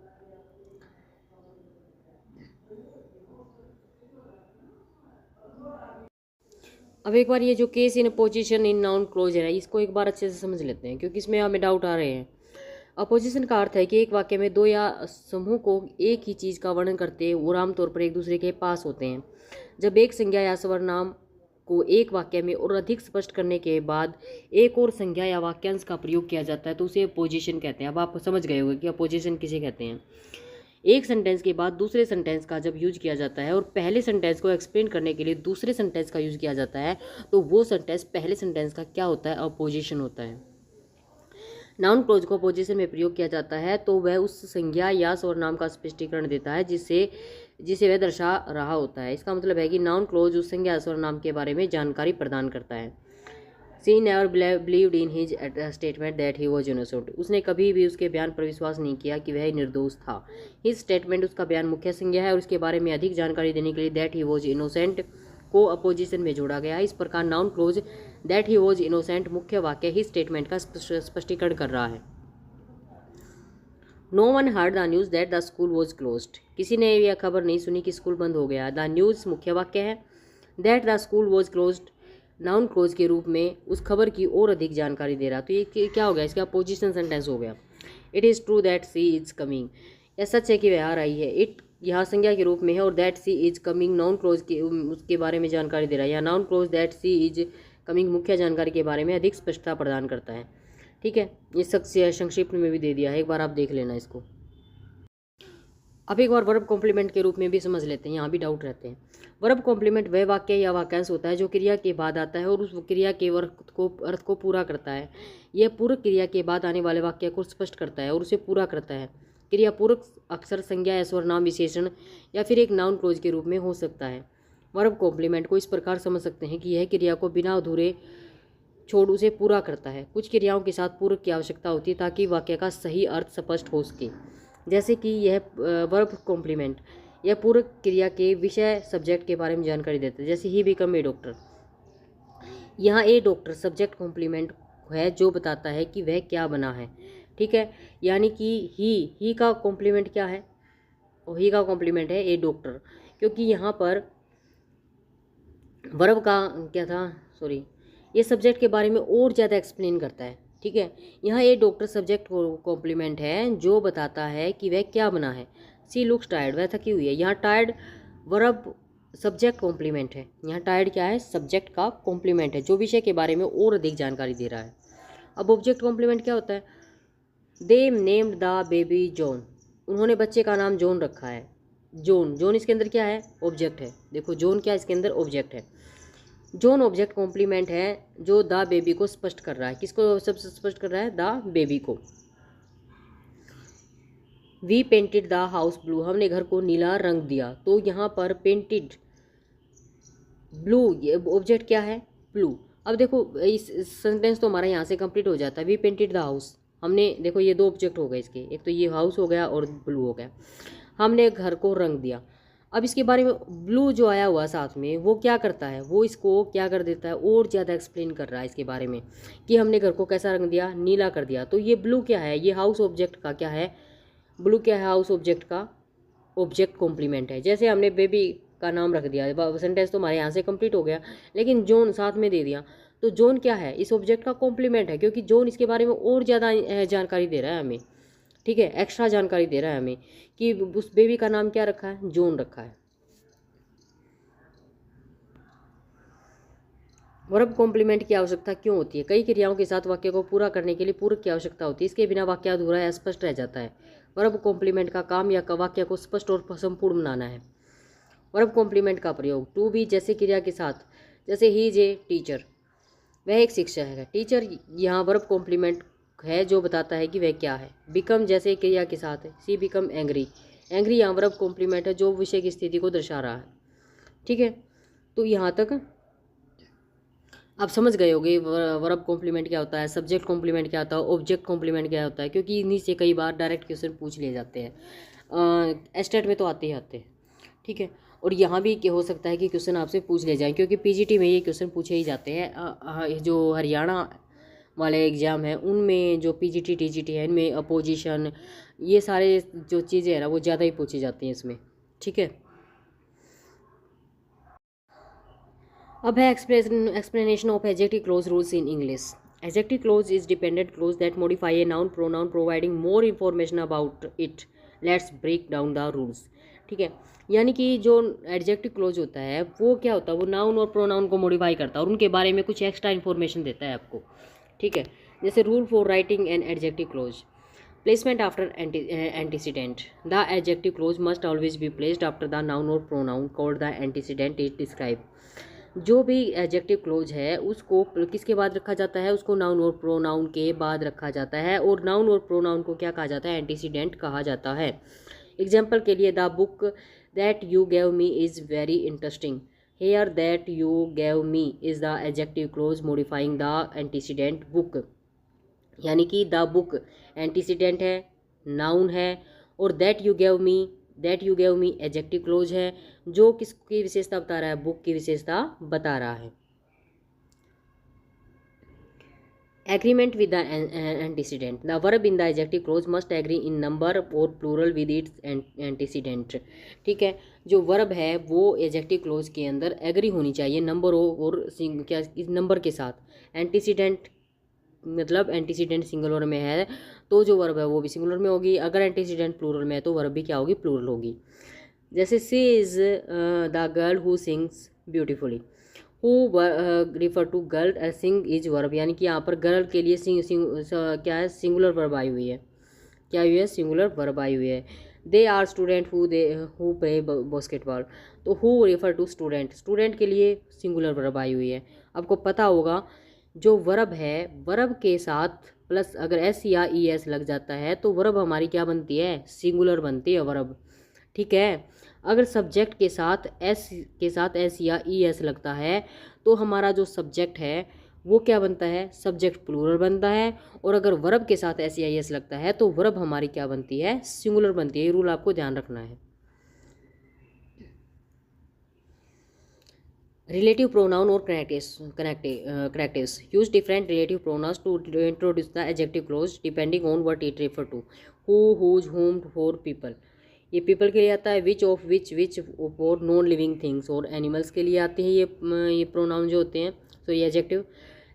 अब एक बार ये जो case in opposition in noun clause है, इसको एक बार अच्छे से समझ लेते हैं, क्योंकि इसमें हमें डाउट आ रहे हैं। अपोजिशन का अर्थ है कि एक वाक्य में दो या समूह को एक ही चीज़ का वर्णन करते हैं और आमतौर पर एक दूसरे के पास होते हैं। जब एक संज्ञा या सर्वनाम को एक वाक्य में और अधिक स्पष्ट करने के बाद एक और संज्ञा या वाक्यांश का प्रयोग किया जाता है तो उसे अपोजिशन कहते हैं। अब आप समझ गए होंगे कि अपोजिशन किसे कहते हैं। एक सेंटेंस के बाद दूसरे सेंटेंस का जब यूज किया जाता है और पहले सेंटेंस को एक्सप्लेन करने के लिए दूसरे सेंटेंस का यूज किया जाता है तो वो सेंटेंस पहले सेंटेंस का क्या होता है, अपोजिशन होता है। नाउन क्लोज को अपोजिशन में प्रयोग किया जाता है तो वह उस संज्ञा या सर्वनाम का स्पष्टीकरण देता है जिसे वह दर्शा रहा होता है। इसका मतलब है कि नाउन क्लोज उस संज्ञा या सर्वनाम के बारे में जानकारी प्रदान करता है। She never believed in his statement that he was innocent, उसने कभी भी उसके बयान पर विश्वास नहीं किया कि वह निर्दोष था। हिज स्टेटमेंट, उसका बयान मुख्य संज्ञा है और उसके बारे में अधिक जानकारी देने के लिए दैट ही वॉज इनोसेंट को अपोजिशन में जोड़ा गया है। इस प्रकार noun clause that he was innocent मुख्य वाक्य ही स्टेटमेंट का स्पष्टीकरण कर रहा है। No one heard the news that the school was closed, किसी ने यह खबर नहीं सुनी कि स्कूल बंद हो गया। द न्यूज़ मुख्य वाक्य है, that the school was closed noun clause के रूप में उस खबर की और अधिक जानकारी दे रहा। तो ये क्या हो गया, इसका अपोजिशन सेंटेंस हो गया। It is true that she is coming, यह सच है कि वह आ रही है। इट यहाँ संज्ञा के रूप में है और that she is coming noun clause के उसके बारे में जानकारी दे रहा है। या noun clause that she is coming मुख्य जानकारी के बारे में अधिक स्पष्टता प्रदान करता है। ठीक है, ये संक्षिप्त में भी दे दिया है, एक बार आप देख लेना इसको। अब एक बार वर्ब कॉम्प्लीमेंट के रूप में भी समझ लेते हैं, यहाँ भी डाउट रहते हैं। वर्ब कॉम्प्लीमेंट वह वाक्य या वाक्यांश होता है जो क्रिया के बाद आता है और उस क्रिया के अर्थ को पूरा करता है। यह पूरक क्रिया के बाद आने वाले वाक्य को स्पष्ट करता है और उसे पूरा करता है। क्रिया पूरक अक्सर संज्ञा या सर्वनाम विशेषण या फिर एक नाउन क्लोज के रूप में हो सकता है। वर्ब कॉम्प्लीमेंट को इस प्रकार समझ सकते हैं कि यह क्रिया को बिना अधूरे छोड़ उसे पूरा करता है। कुछ क्रियाओं के साथ पूरक की आवश्यकता होती है ताकि वाक्य का सही अर्थ स्पष्ट हो सके। जैसे कि यह वर्ब कॉम्प्लीमेंट यह पूरक क्रिया के विषय सब्जेक्ट के बारे में जानकारी देता है। जैसे ही बिकम ए डॉक्टर, यहाँ ए डॉक्टर सब्जेक्ट कॉम्प्लीमेंट है जो बताता है कि वह क्या बना है। ठीक है, यानी कि ही का कॉम्प्लीमेंट क्या है, और ही का कॉम्प्लीमेंट है ए डॉक्टर, क्योंकि यहाँ पर वर्ब का क्या था, सॉरी, ये सब्जेक्ट के बारे में और ज़्यादा एक्सप्लेन करता है। ठीक है, यहाँ ए डॉक्टर सब्जेक्ट कॉम्प्लीमेंट है जो बताता है कि वह क्या बना है। सी लुक्स टायर्ड, वह थकी हुई है। यहाँ टायर्ड वर्ब सब्जेक्ट कॉम्प्लीमेंट है। यहाँ टायर्ड क्या है, सब्जेक्ट का कॉम्प्लीमेंट है जो विषय के बारे में और अधिक जानकारी दे रहा है। अब ऑब्जेक्ट कॉम्प्लीमेंट क्या होता है, they named the baby John, उन्होंने बच्चे का नाम जॉन रखा है। जॉन, जॉन इसके अंदर क्या है, ऑब्जेक्ट है। देखो जॉन क्या इसके अंदर ऑब्जेक्ट है। जॉन ऑब्जेक्ट कॉम्प्लीमेंट है जो द बेबी को स्पष्ट कर रहा है। किसको सबसे स्पष्ट कर रहा है, द बेबी को। We painted the house blue, हमने घर को नीला रंग दिया। तो यहाँ पर पेंटेड ब्लू, ये ऑब्जेक्ट क्या है, ब्लू। अब देखो इस सेंटेंस तो हमारा यहाँ से कंप्लीट हो जाता है। वी पेंटेड द हाउस, हमने, देखो ये दो ऑब्जेक्ट हो गए इसके, एक तो ये हाउस हो गया और ब्लू हो गया। हमने घर को रंग दिया। अब इसके बारे में ब्लू जो आया हुआ साथ में वो क्या करता है, वो इसको क्या कर देता है, और ज़्यादा एक्सप्लेन कर रहा है इसके बारे में कि हमने घर को कैसा रंग दिया, नीला कर दिया। तो ये ब्लू क्या है, ये हाउस ऑब्जेक्ट का क्या है, ब्लू क्या है, हाउस ऑब्जेक्ट का ऑब्जेक्ट कॉम्प्लीमेंट है। जैसे हमने बेबी का नाम रख दिया, सेंटेंस तो हमारे यहाँ से कंप्लीट हो गया, लेकिन जॉन साथ में दे दिया। तो जॉन क्या है, इस ऑब्जेक्ट का कॉम्प्लीमेंट है, क्योंकि जॉन इसके बारे में और ज़्यादा जानकारी दे रहा है हमें। ठीक है, एक्स्ट्रा जानकारी दे रहा है हमें कि उस बेबी का नाम क्या रखा है, जॉन रखा है। वर्ब कॉम्प्लीमेंट की आवश्यकता क्यों होती है, कई क्रियाओं के साथ वाक्य को पूरा करने के लिए पूरक की आवश्यकता होती है। इसके बिना वाक्य अधूरा या अस्पष्ट रह जाता है। वर्ब कॉम्प्लीमेंट का काम या वाक्य को स्पष्ट और संपूर्ण बनाना है। वर्ब कॉम्प्लीमेंट का प्रयोग टू बी जैसे क्रिया के साथ, जैसे ही इज ए टीचर, वह एक शिक्षक है। टीचर यहाँ वर्ब कॉम्प्लीमेंट है जो बताता है कि वह क्या है। बिकम जैसे क्रिया के साथ है, सी बिकम एंग्री, एंग्री यहाँ वर्ब कॉम्प्लीमेंट है जो विषय की स्थिति को दर्शा रहा है। ठीक है, तो यहाँ तक आप समझ गए होंगे वर्ब कॉम्प्लीमेंट क्या होता है, सब्जेक्ट कॉम्प्लीमेंट क्या होता है, ऑब्जेक्ट कॉम्प्लीमेंट क्या होता है, क्योंकि इन्हीं से कई बार डायरेक्ट क्वेश्चन पूछ लिए जाते हैं। एस्टेट में तो आते ही आते हैं। ठीक है, और यहाँ भी हो सकता है कि क्वेश्चन आपसे पूछ ले जाएं, क्योंकि पीजीटी में ये क्वेश्चन पूछे ही जाते हैं। जो हरियाणा वाले एग्ज़ाम हैं उनमें, जो पीजीटी टीजीटी है इनमें अपोजिशन, ये सारे जो चीज़ें हैं ना वो ज़्यादा ही पूछी जाती हैं इसमें। ठीक है, अब है explanation of adjective clause rules in English. Adjective clause is dependent clause that modify a noun pronoun providing more information about it. Let's break down the rules. ठीक है, यानी कि जो एडजेक्टिव क्लोज होता है वो क्या होता है, वो नाउन और प्रोनाउन को मॉडिफाई करता है और उनके बारे में कुछ एक्स्ट्रा इन्फॉर्मेशन देता है आपको। ठीक है, जैसे rule for writing an adjective clause, placement after antecedent, the adjective clause must always be placed after the noun और pronoun called the antecedent is describe. जो भी एडजेक्टिव क्लोज है उसको किसके बाद रखा जाता है, उसको नाउन और प्रोनाउन के बाद रखा जाता है, और नाउन और प्रोनाउन को क्या कहा जाता है, एंटीसीडेंट कहा जाता है। एग्जाम्पल के लिए, the book that you gave me is very interesting, here that you gave me is the adjective clause modifying the antecedent book. यानी कि द बुक एंटीसीडेंट है, नाउन है, और that you gave me adjective clause है जो किसकी विशेषता बता रहा है, बुक की विशेषता बता रहा है। Agreement with the antecedent, the verb in the adjective clause must agree in number और प्लूरल विद इट्स एंटीसीडेंट। ठीक है, जो वर्ब है वो एडजेक्टिव क्लोज के अंदर एग्री होनी चाहिए नंबर और क्या नंबर के साथ। एंटीसीडेंट मतलब एंटीसीडेंट सिंगुलर में है तो जो वर्ब है वो भी सिंगुलर में होगी, अगर एंटीसीडेंट प्लूरल में है तो वर्ब भी क्या होगी, प्लूरल होगी। जैसे she is the girl who sings beautifully, who refer to girl, sing is verb, यानी कि यहाँ पर गर्ल के लिए क्या है, सिंगुलर वर्ब आई हुई है, क्या हुई है, सिंगुलर वर्ब आई हुई है। They are student who play basketball, तो who refer to student, student के लिए सिंगुलर वर्ब आई हुई है। आपको पता होगा जो वर्ब है, वर्ब के साथ प्लस अगर एस या ई एस लग जाता है तो वर्ब हमारी क्या बनती है, सिंगुलर बनती है वर्ब। ठीक है, अगर सब्जेक्ट के साथ एस या ई एस लगता है तो हमारा जो सब्जेक्ट है वो क्या बनता है, सब्जेक्ट प्लूरल बनता है, और अगर वर्ब के साथ एस या ई एस लगता है तो वर्ब हमारी क्या बनती है, सिंगुलर बनती है। ये रूल आपको ध्यान रखना है। रिलेटिव प्रोनाउन और connectives, use different relative pronouns to introduce the adjective clause depending on what it refer to, who, whose, whom, for, people। ये पीपल के लिए आता है। विच और नॉन लिविंग थिंग्स और एनिमल्स के लिए आते हैं ये प्रोनाउन जो होते हैं। सो ये adjective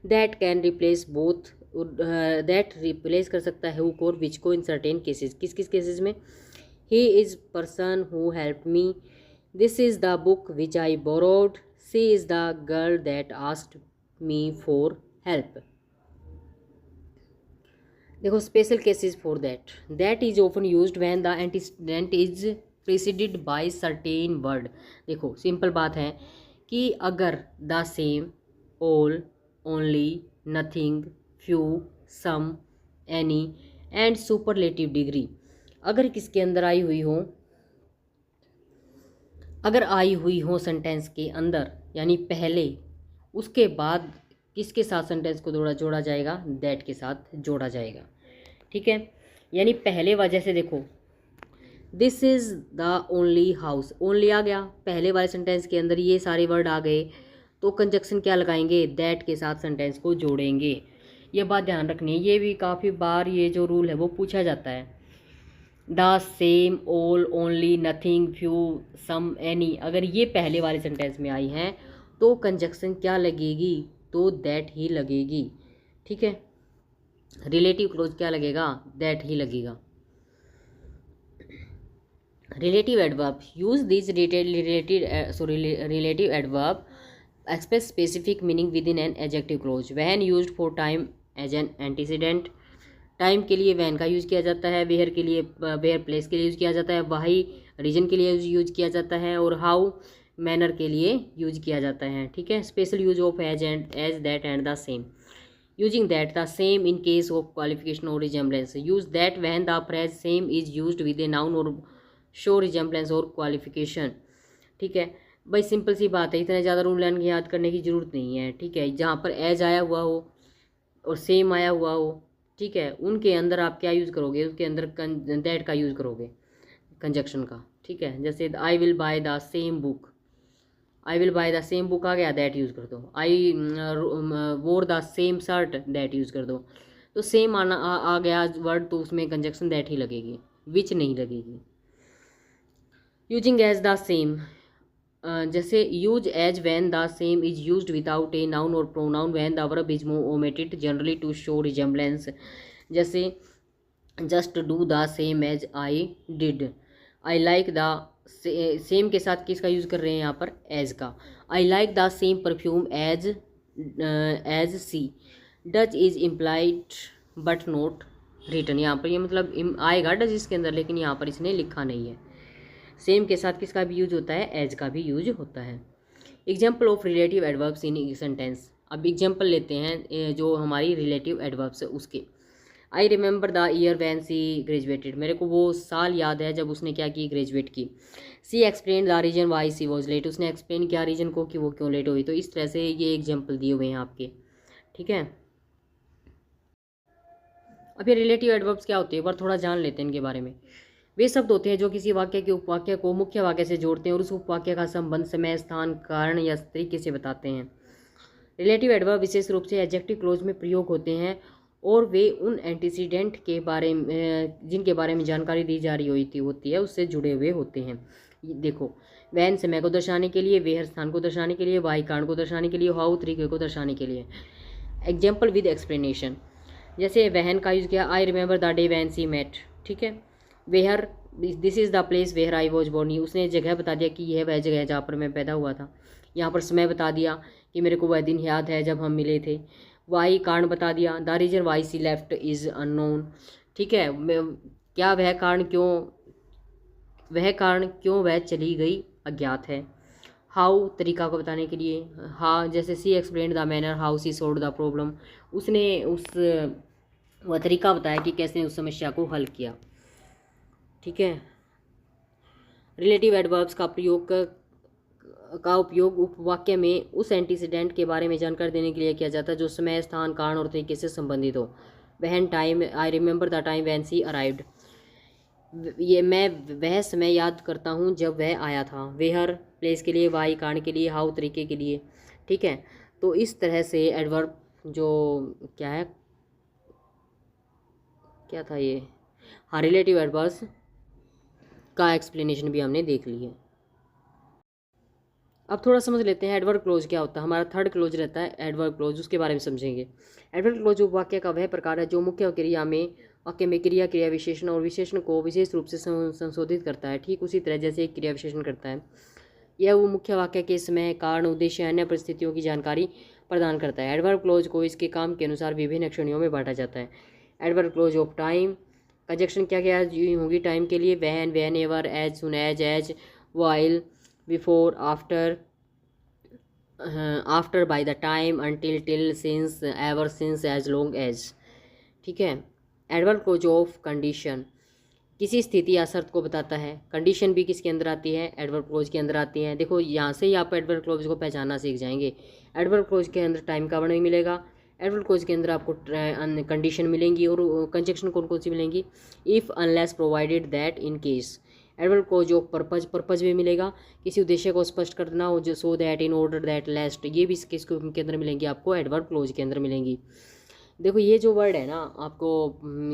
that can replace both, that replace कर सकता है हुक और विच को इन सर्टेन केसेस। किस किस केसेस में? He is person who help me, this is the book which I borrowed, she is the girl that asked me for help. देखो special cases for that is often used when the antecedent is preceded by certain word. देखो simple बात है कि अगर the same, all, only, nothing, few, some, any and superlative degree अगर किसके अंदर आई हुई हो सेंटेंस के अंदर, यानी पहले, उसके बाद किसके साथ सेंटेंस को जोड़ा जाएगा? दैट के साथ जोड़ा जाएगा। ठीक है, यानी पहले वजह से देखो this is the only house, only आ गया पहले वाले सेंटेंस के अंदर, ये सारे वर्ड आ गए, तो कंजक्शन क्या लगाएंगे? दैट के साथ सेंटेंस को जोड़ेंगे। ये बात ध्यान रखनी है, ये भी काफ़ी बार ये जो रूल है वो पूछा जाता है। The same, all, only, nothing, few, some, any अगर ये पहले वाले सेंटेंस में आई हैं तो कंजक्शन क्या लगेगी? तो दैट ही लगेगी। ठीक है, रिलेटिव क्लोज क्या लगेगा? दैट ही लगेगा। Relative adverb use this relative adverb express specific meaning within an adjective clause when used for time as an antecedent. Time के लिए वैन का यूज़ किया जाता है, वेयर के लिए वेयर प्लेस के लिए यूज़ किया जाता है, वाई रीजन के लिए यूज़ किया जाता है, और हाउ मैनर के लिए यूज किया जाता है। ठीक है, special use of as that and the same, using that the same in case of qualification और resemblance, use that when the phrase same is used with a noun और show resemblance और qualification. ठीक है भाई, simple सी बात है, इतने ज़्यादा रूल लाइन याद करने की जरूरत नहीं है। ठीक है, जहाँ पर एज आया हुआ हो और सेम आया हुआ हो, ठीक है, उनके अंदर आप क्या यूज़ करोगे? उसके अंदर दैट का यूज़ करोगे, कंजक्शन का। ठीक है, जैसे I will buy the same book, I will buy the same book आ गया, दैट यूज़ कर दो। I wore the same shirt, that use कर दो। तो सेम आ गया वर्ड, तो उसमें कंजक्शन दैट ही लगेगी, विच नहीं लगेगी। यूजिंग एज द सेम, जैसे use as when the same is used without a noun और pronoun when the verb is omitted generally to show resemblance, जैसे just do the same as I did. I like the same के साथ किसका use कर रहे हैं यहाँ पर? एज का। I like the same perfume as she, डच is implied but not written. यहाँ पर ये मतलब आएगा डच इसके अंदर, लेकिन यहाँ पर इसने लिखा नहीं है। सेम के साथ किसका भी यूज होता है? एज का भी यूज होता है। Example of relative adverbs in sentence, अब एग्जाम्पल लेते हैं जो हमारी रिलेटिव एडवर्ब्स है उसके। आई remember the year van C graduated, मेरे को वो साल याद है जब उसने क्या की? ग्रेजुएट की। She explain the reason why she was late, उसने एक्सप्लेन किया रीजन को कि वो क्यों लेट हुई। तो इस तरह से ये एग्जाम्पल दिए हुए हैं आपके। ठीक है, अब ये रिलेटिव एडवर्ब्स क्या होते हैं, एक बार थोड़ा जान लेते हैं इनके बारे में। वे शब्द होते हैं जो किसी वाक्य के उपवाक्य को मुख्य वाक्य से जोड़ते हैं और उस उपवाक्य का संबंध समय, स्थान, कारण या तरीके से बताते हैं। रिलेटिव एडवर्ब विशेष रूप से एडजेक्टिव क्लोज में प्रयोग होते हैं और वे उन एंटीसीडेंट के बारे में जिनके बारे में जानकारी दी जा रही होती है उससे जुड़े हुए होते हैं। देखो, वैन समय को दर्शाने के लिए, वेयर स्थान को दर्शाने के लिए, वाई कारण को दर्शाने के लिए, हाउ तरीके को दर्शाने के लिए। एग्जाम्पल विद एक्सप्लेनेशन, जैसे वहन का यूज़ किया, I remember the day when she met. ठीक है, where this is the place where I was born, उसने जगह बता दिया कि यह वह जगह है जहाँ पर मैं पैदा हुआ था। यहाँ पर समय बता दिया कि मेरे को वह दिन याद है जब हम मिले थे। वाई कारण बता दिया, the reason why she left is unknown. ठीक है, क्या वह कारण क्यों वह चली गई अज्ञात है। हाउ तरीका को बताने के लिए, हाँ, जैसे she explain the manner how she solve the problem, उसने वह तरीका बताया कि कैसे उस समस्या को हल किया। ठीक है, रिलेटिव एडवर्ब्स का उपयोग उपवाक्य में उस एंटीसीडेंट के बारे में जानकारी देने के लिए किया जाता है जो समय, स्थान, कारण और तरीके से संबंधित हो। वहन time, I remember the time when C arrived, ये मैं वह समय याद करता हूँ जब वह आया था। वेहर प्लेस के लिए, वाई कारण के लिए, हाउ तरीके के लिए। ठीक है, तो इस तरह से एडवर्ब जो क्या है, क्या था ये, हाँ, रिलेटिव एडवर्ब्स का एक्सप्लेनेशन भी हमने देख ली है। अब थोड़ा समझ लेते हैं एडवर्ब क्लोज क्या होता है। हमारा थर्ड क्लोज रहता है एडवर्ब क्लोज, उसके बारे में समझेंगे। एडवर्ब क्लोज वाक्य का वह प्रकार है जो मुख्य क्रिया में वाक्य में क्रिया क्रिया विशेषण और विशेषण को विशेष रूप से संशोधित करता है, ठीक उसी तरह जैसे एक क्रिया विशेषण करता है। यह वो मुख्य वाक्य के समय कारण उद्देश्य अन्य परिस्थितियों की जानकारी प्रदान करता है। एडवर्ब क्लोज को इसके काम के अनुसार विभिन्न श्रेणियों में बांटा जाता है। Adverb clause of time, conjunction क्या क्या होगी टाइम के लिए, when, whenever, as soon as while, before, after, after, by the time, until, till, since, ever since, as long as. ठीक है। एडवर्ब क्लोज ऑफ कंडीशन, किसी स्थिति या शर्त को बताता है। कंडीशन भी किसके अंदर आती है, एडवर्ब क्लोज के अंदर आती है। देखो यहाँ से ही आप एडवर्ब क्लोज को पहचानना सीख जाएंगे। एडवर्ब क्लोज के अंदर टाइम का वर्णन मिलेगा, एडवर्ब क्लोज के अंदर आपको कंडीशन मिलेंगी और कंजक्शन कौन कौन सी मिलेंगी, if, unless, provided, that, in case. Adverb clause of purpose, purpose भी मिलेगा, किसी उद्देश्य को स्पष्ट करना हो, जो so that, in order that, lest, ये भी किसके अंदर मिलेंगी, आपको एडवर्ब क्लोज के अंदर मिलेंगी। देखो ये जो वर्ड है ना आपको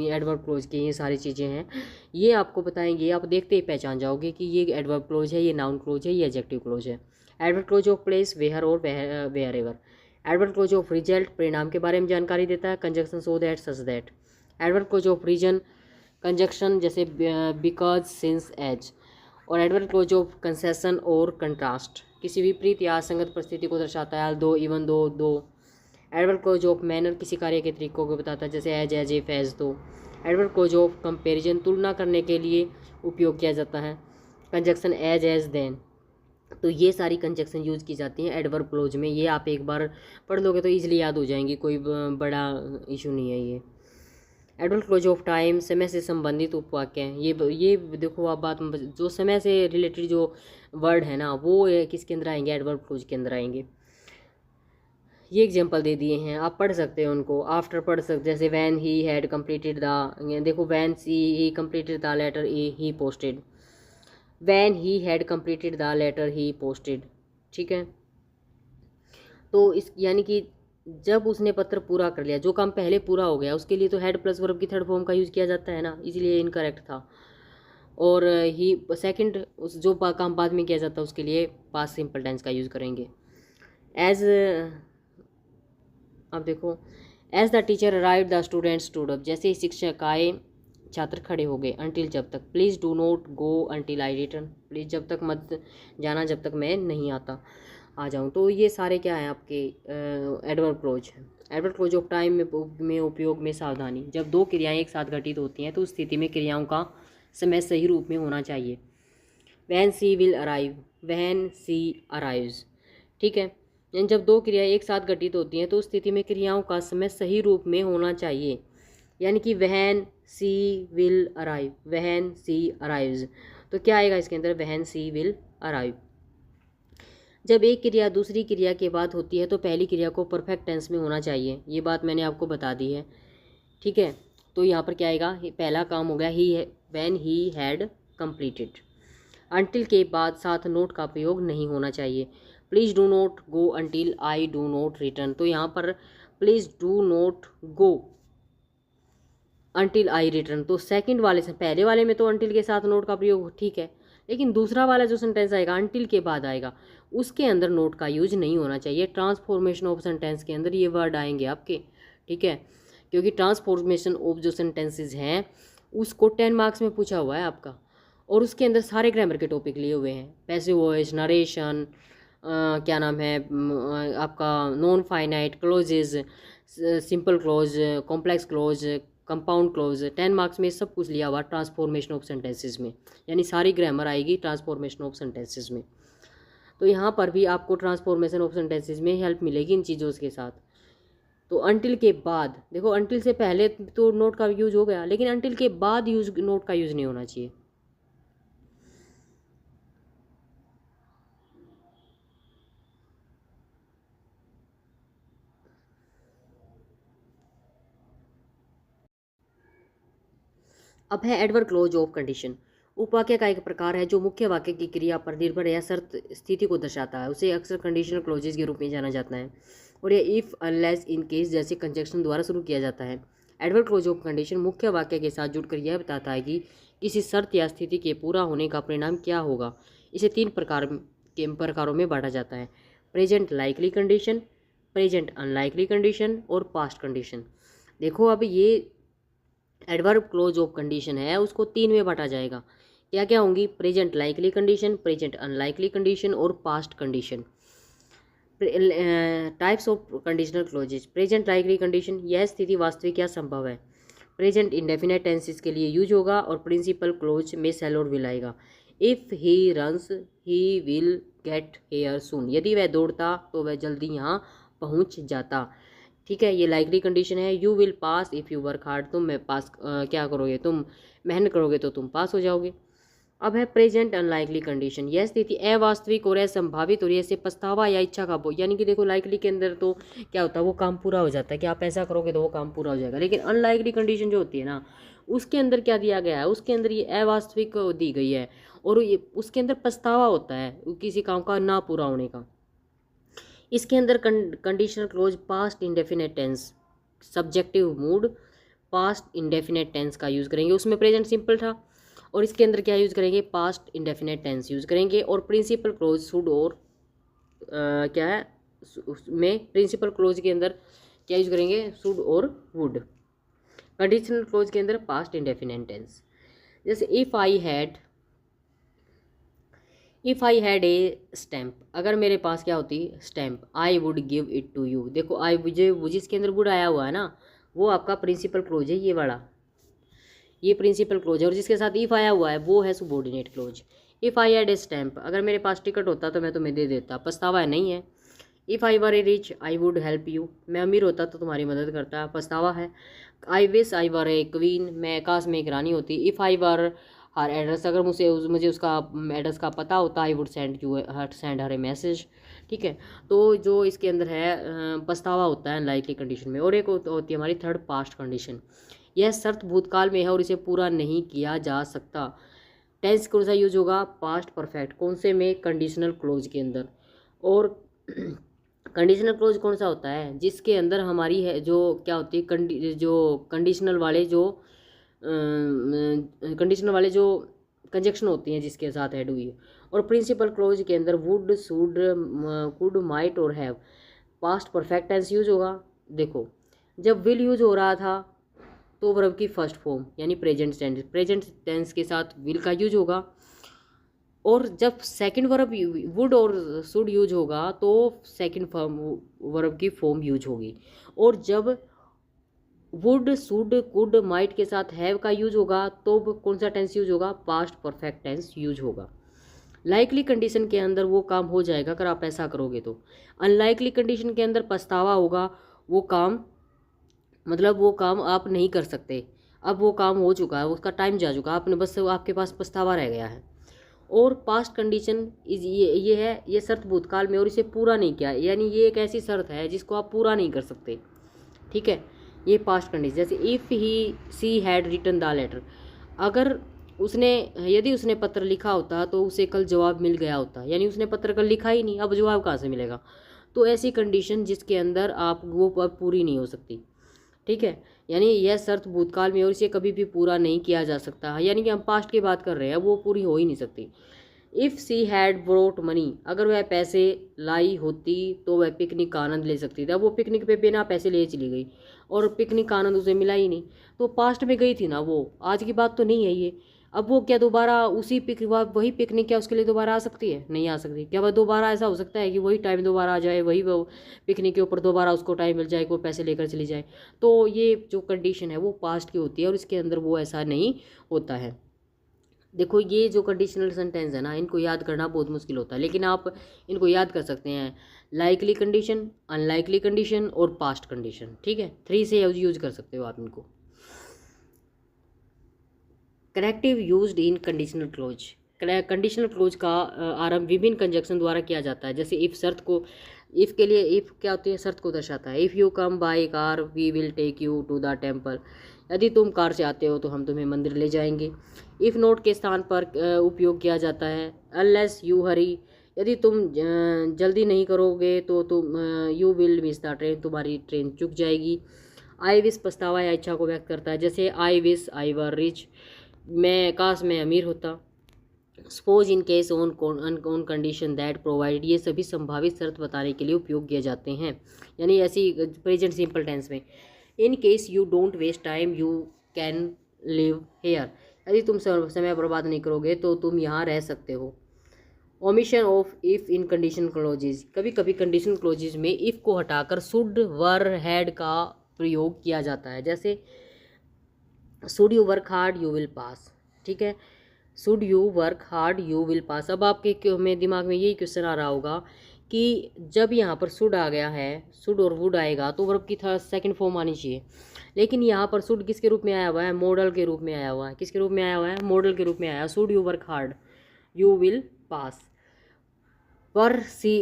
एडवर्ब क्लोज की, ये सारी चीज़ें हैं, ये आपको बताएंगे, आप देखते ही पहचान जाओगे कि ये एडवर्ब क्लोज है, ये नाउन क्लोज है, ये एडजेक्टिव क्लोज है। Adverb clause of place, where और wherever. Adverb clause of result, परिणाम के बारे में जानकारी देता है, conjunction so that, such that. Adverb clause of reason, conjunction जैसे बिकॉज, सिंस, एज। और एडवर्ब क्लोज ऑफ कंसेशन और कंट्रास्ट, किसी विपरीत या असंगत परिस्थिति को दर्शाता है, दो, even though. Adverb clause of manner, किसी कार्य के तरीकों को बताता है, जैसे एज, इफ, एज, दो। एडवर्ब क्लोज ऑफ कंपेरिजन, तुलना करने के लिए उपयोग किया जाता है, कंजक्शन एज, देन। तो ये सारी कंजक्शन यूज़ की जाती हैं एडवर्ब क्लोज में। ये आप एक बार पढ़ लोगे तो ईजिली याद हो जाएंगी, कोई बड़ा इशू नहीं है ये। एडवर्ब क्लोज ऑफ टाइम, समय से संबंधित उपवाक्य हैं। ये देखो आप बात, जो समय से रिलेटेड जो वर्ड है ना वो किसके अंदर आएंगे, एडवर्ब क्लोज के अंदर आएंगे। ये एग्जांपल दे दिए हैं, आप पढ़ सकते हैं उनको। आफ्टर पढ़ सकते, जैसे when he had completed the, देखो when he completed the letter he posted, when he had completed the letter he posted. ठीक है। तो इस यानी कि जब उसने पत्र पूरा कर लिया, जो काम पहले पूरा हो गया उसके लिए तो हैड प्लस वर्ब की थर्ड फॉर्म का यूज़ किया जाता है ना, इसलिए इनकरेक्ट था। और ही सेकंड, उस जो काम बाद में किया जाता है उसके लिए पास्ट सिंपल टेंस का यूज़ करेंगे। एज, अब देखो, as the teacher arrived the student stood up, जैसे ही शिक्षक आए छात्र खड़े हो गए। अनटिल, जब तक। Please do not go until I return, please जब तक मत जाना जब तक मैं नहीं आ जाऊँ। तो ये सारे क्या हैं आपके एडवर्ब क्लोज हैं। एडवर्ब क्लोज ऑफ टाइम में उपयोग में सावधानी, जब दो क्रियाएं एक साथ घटित होती हैं तो उस स्थिति में क्रियाओं का समय सही रूप में होना चाहिए। Van C will arrive, van C arrives. ठीक है। यानी जब दो क्रियाएं एक साथ घटित होती हैं तो उस स्थिति में क्रियाओं का समय सही रूप में होना चाहिए। यानी कि वहन सी विल अराइव, वहन सी अराइव्स, तो क्या आएगा इसके अंदर, वहन सी विल अराइव। जब एक क्रिया दूसरी क्रिया के बाद होती है तो पहली क्रिया को परफेक्ट टेंस में होना चाहिए, ये बात मैंने आपको बता दी है। ठीक है। तो यहाँ पर क्या आएगा, पहला काम हो गया ही, when he had completed. Until के बाद साथ नोट का प्रयोग नहीं होना चाहिए। Please do not go until I do not return, तो यहाँ पर please do not go until I return, तो सेकंड वाले से, पहले वाले में तो अनटिल के साथ नोट का प्रयोग ठीक है, लेकिन दूसरा वाला जो सेंटेंस आएगा अनटिल के बाद आएगा, उसके अंदर नोट का यूज नहीं होना चाहिए। ट्रांसफॉर्मेशन ऑफ सेंटेंस के अंदर ये वर्ड आएंगे आपके। ठीक है। क्योंकि ट्रांसफॉर्मेशन ऑफ जो सेंटेंसेज हैं उसको 10 मार्क्स में पूछा हुआ है आपका, और उसके अंदर सारे ग्रामर के टॉपिक लिए हुए हैं, पैसिव वॉइस, नरेशन, क्या नाम है आपका, non finite clauses, simple clause, complex clause, compound clause. 10 marks में सब कुछ लिया हुआ ट्रांसफॉर्मेशन ऑफ सेंटेंसेस में, यानी सारी ग्रामर आएगी ट्रांसफॉर्मेशन ऑफ सेंटेंसेस में। तो यहाँ पर भी आपको ट्रांसफॉर्मेशन ऑफ सेंटेंसेस में हेल्प मिलेगी इन चीज़ों के साथ। तो अनटिल के बाद, देखो अनटिल से पहले तो नोट का यूज़ हो गया, लेकिन अनटिल के बाद नोट का यूज़ नहीं होना चाहिए। अब है एडवर्ब क्लोज ऑफ कंडीशन। उपवाक्य का एक प्रकार है जो मुख्य वाक्य की क्रिया पर निर्भर या शर्त स्थिति को दर्शाता है, उसे अक्सर कंडीशनल क्लोजेज के रूप में जाना जाता है, और यह इफ़, अनलेस, इन केस जैसे कंजक्शन द्वारा शुरू किया जाता है। एडवर्ब क्लोज ऑफ कंडीशन मुख्य वाक्य के साथ जुड़कर यह बताता है कि किसी शर्त या स्थिति के पूरा होने का परिणाम क्या होगा। इसे 3 प्रकारों में बांटा जाता है, present likely condition, present unlikely condition और पास्ट कंडीशन। देखो अब ये एडवर्ब क्लोज ऑफ कंडीशन है, उसको 3 में बांटा जाएगा। क्या क्या होंगी, present likely condition, present unlikely condition और past condition. Types of conditional clauses. Present likely condition, यह स्थिति वास्तविक या संभव है। प्रेजेंट इंडेफिनेट टेंसेस के लिए यूज होगा और प्रिंसिपल क्लोज में शैल और विल आएगा। If he runs he will get here soon, यदि वह दौड़ता तो वह जल्दी यहाँ पहुँच जाता। ठीक है, ये लाइकली कंडीशन है। You will pass if you work hard, तुम पास क्या करोगे, तुम मेहनत करोगे तो तुम पास हो जाओगे। अब है प्रेजेंट अनलाइकली कंडीशन, यह स्थिति अवास्तविक और असंभावित हो रही है, इससे पछतावा या इच्छा का बोझ। यानी कि देखो लाइकली के अंदर तो क्या होता है, वो काम पूरा हो जाता है कि आप ऐसा करोगे तो वो काम पूरा हो जाएगा। लेकिन अनलाइकली कंडीशन जो होती है ना, उसके अंदर क्या दिया गया है, उसके अंदर ये अवास्तविक दी गई है और ये उसके अंदर पछतावा होता है किसी काम का ना पूरा होने का। इसके अंदर conditional clause past indefinite tense, subjunctive mood past indefinite tense का यूज़ करेंगे। उसमें प्रेजेंट सिंपल था और इसके अंदर क्या यूज़ करेंगे, पास्ट इंडेफिनेट टेंस यूज़ करेंगे। और प्रिंसिपल क्लोज शुड और क्या है, उसमें प्रिंसिपल क्लोज के अंदर क्या यूज़ करेंगे, शुड और वुड। कंडीशनल क्लोज के अंदर पास्ट इंडेफिनेट टेंस। जैसे if I had a stamp, अगर मेरे पास क्या होती stamp, I would give it to you. देखो आई मुझे जिसके अंदर वुड आया हुआ है ना, वो आपका प्रिंसिपल क्लोज है, ये वाला, ये प्रिंसिपल क्लोज है। और जिसके साथ इफ़ आया हुआ है वो है subordinate close. If I had a stamp, अगर मेरे पास टिकट होता तो मैं तुम्हें दे देता, पछतावा है नहीं है। If I were A rich I would help you, मैं अमीर होता तो तुम्हारी मदद करता, पछतावा है। आई विश आई वर ए क्वीन, मैं काश में एक रानी होती। If I were her address, अगर मुझे उसका एड्रेस का पता होता, I would send her A message. ठीक है, तो जो इसके अंदर है पछतावा होता है अनलाइकली कंडीशन में। और एक होती है हमारी थर्ड पास्ट कंडीशन, यह शर्त भूतकाल में है और इसे पूरा नहीं किया जा सकता। टेंस कौन सा यूज होगा, पास्ट परफेक्ट, कौन से में, कंडीशनल क्लोज के अंदर। और कंडीशनल क्लोज कौन सा होता है, जिसके अंदर हमारी है जो क्या होती है जो कंडीशनल वाले जो कंजक्शन होती हैं जिसके साथ ऐड हुई है। और प्रिंसिपल क्लोज के अंदर वुड, शुड, कुड, माइट और have, past perfect tense use होगा। देखो जब विल यूज हो रहा था तो वर्ब की फर्स्ट फॉर्म यानी प्रेजेंट टेंस के साथ विल का यूज होगा। और जब सेकंड वर्ब वुड और शुड यूज होगा तो सेकंड फॉर्म वर्ब की फॉर्म यूज होगी। और जब वुड, शुड, कुड, माइट के साथ हैव का यूज होगा तो कौन सा टेंस यूज होगा, पास्ट परफेक्ट टेंस यूज होगा। लाइकली कंडीशन के अंदर वो काम हो जाएगा अगर आप ऐसा करोगे तो। अनलाइकली कंडीशन के अंदर पछतावा होगा, वो काम मतलब वो काम आप नहीं कर सकते, अब वो काम हो चुका है, उसका टाइम जा चुका है, आपने बस आपके पास पछतावा रह गया है। और पास्ट कंडीशन ये है, ये शर्त भूतकाल में और इसे पूरा नहीं किया, यानी ये एक ऐसी शर्त है जिसको आप पूरा नहीं कर सकते। ठीक है, ये पास्ट कंडीशन। जैसे if he she had written the letter, अगर यदि उसने पत्र लिखा होता तो उसे कल जवाब मिल गया होता, यानी उसने पत्र कल लिखा ही नहीं, अब जवाब कहाँ से मिलेगा। तो ऐसी कंडीशन जिसके अंदर आप वो पूरी नहीं हो सकती। ठीक है, यानी यह शर्त भूतकाल में और इसे कभी भी पूरा नहीं किया जा सकता, यानी कि हम पास्ट की बात कर रहे हैं, वो पूरी हो ही नहीं सकती। If she had brought money, अगर वह पैसे लाई होती तो वह पिकनिक का आनंद ले सकती थी। अब वो पिकनिक पे बिना पैसे लिए चली गई और पिकनिक का आनंद उसे मिला ही नहीं, तो पास्ट में गई थी ना वो, आज की बात तो नहीं है ये। अब वो क्या दोबारा वही पिकनिक क्या उसके लिए दोबारा आ सकती है, नहीं आ सकती। क्या वह दोबारा ऐसा हो सकता है कि वही टाइम दोबारा आ जाए, वही वो पिकनिक के ऊपर दोबारा उसको टाइम मिल जाए, कोई पैसे लेकर चली जाए। तो ये जो कंडीशन है वो पास्ट की होती है और इसके अंदर वो ऐसा नहीं होता है। देखो ये जो कंडीशनल सेंटेंस है ना, इनको याद करना बहुत मुश्किल होता है, लेकिन आप इनको याद कर सकते हैं। लाइकली कंडीशन, अनलाइकली कंडीशन और पास्ट कंडीशन। ठीक है, 3 से यूज कर सकते हो आप इनको। Corrective used in conditional close, conditional close का आरंभ विभिन्न कंजक्शन द्वारा किया जाता है। जैसे इफ़ के लिए इफ़ क्या होती है, शर्त को दर्शाता है। If you come by car we will take you to the temple, यदि तुम कार से आते हो तो हम तुम्हें मंदिर ले जाएंगे। इफ़ नोट के स्थान पर उपयोग किया जाता है। अनलेस यू हरी, यदि तुम जल्दी नहीं करोगे तो तुम you will miss the train, तुम्हारी ट्रेन चूक जाएगी। आई विश पछतावा या इच्छा को व्यक्त करता है। जैसे I wish I were rich, काश मैं अमीर होता। Suppose, in case, on condition, that, provided, ये सभी संभावित शर्त बताने के लिए उपयोग किए जाते हैं, यानी ऐसी प्रेजेंट सिंपल टेंस में। In case you don't waste time you can live here, यदि तुम समय बर्बाद नहीं करोगे तो तुम यहाँ रह सकते हो। Omission of if in condition clauses, कभी कभी कंडीशन क्लोजेज में इफ को हटाकर शुड, वर, हैड का प्रयोग किया जाता है। जैसे should you work hard you will पास, ठीक है, should you work hard you will पास। अब आपके में दिमाग में यही क्वेश्चन आ रहा होगा कि जब यहाँ पर शुड आ गया है, शुड और वुड आएगा तो वर्ब की सेकंड फॉर्म आनी चाहिए, लेकिन यहाँ पर शुड किसके रूप में आया हुआ है? मॉडल के रूप में आया हुआ है। किसके रूप में आया हुआ है? मॉडल के रूप में आया। Should you work hard you will pass. Were she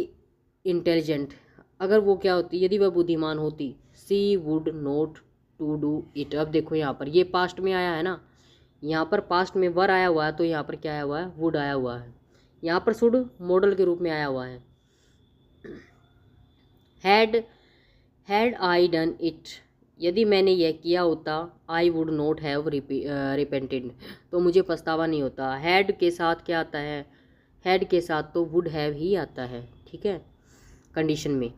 intelligent, अगर वो क्या होती, यदि वह बुद्धिमान होती, she would not to do it. अब देखो यहाँ पर ये पास्ट में आया है ना, यहाँ पर पास्ट में वर आया हुआ है तो यहाँ पर क्या आया हुआ है? वुड आया हुआ है। यहाँ पर शुड मॉडल के रूप में आया हुआ है। हैड आई डन इट, यदि मैंने यह किया होता, I would not have repented, तो मुझे पछतावा नहीं होता। हैड के साथ क्या आता है? हैड के साथ तो वुड हैव ही आता है, ठीक है, कंडीशन में।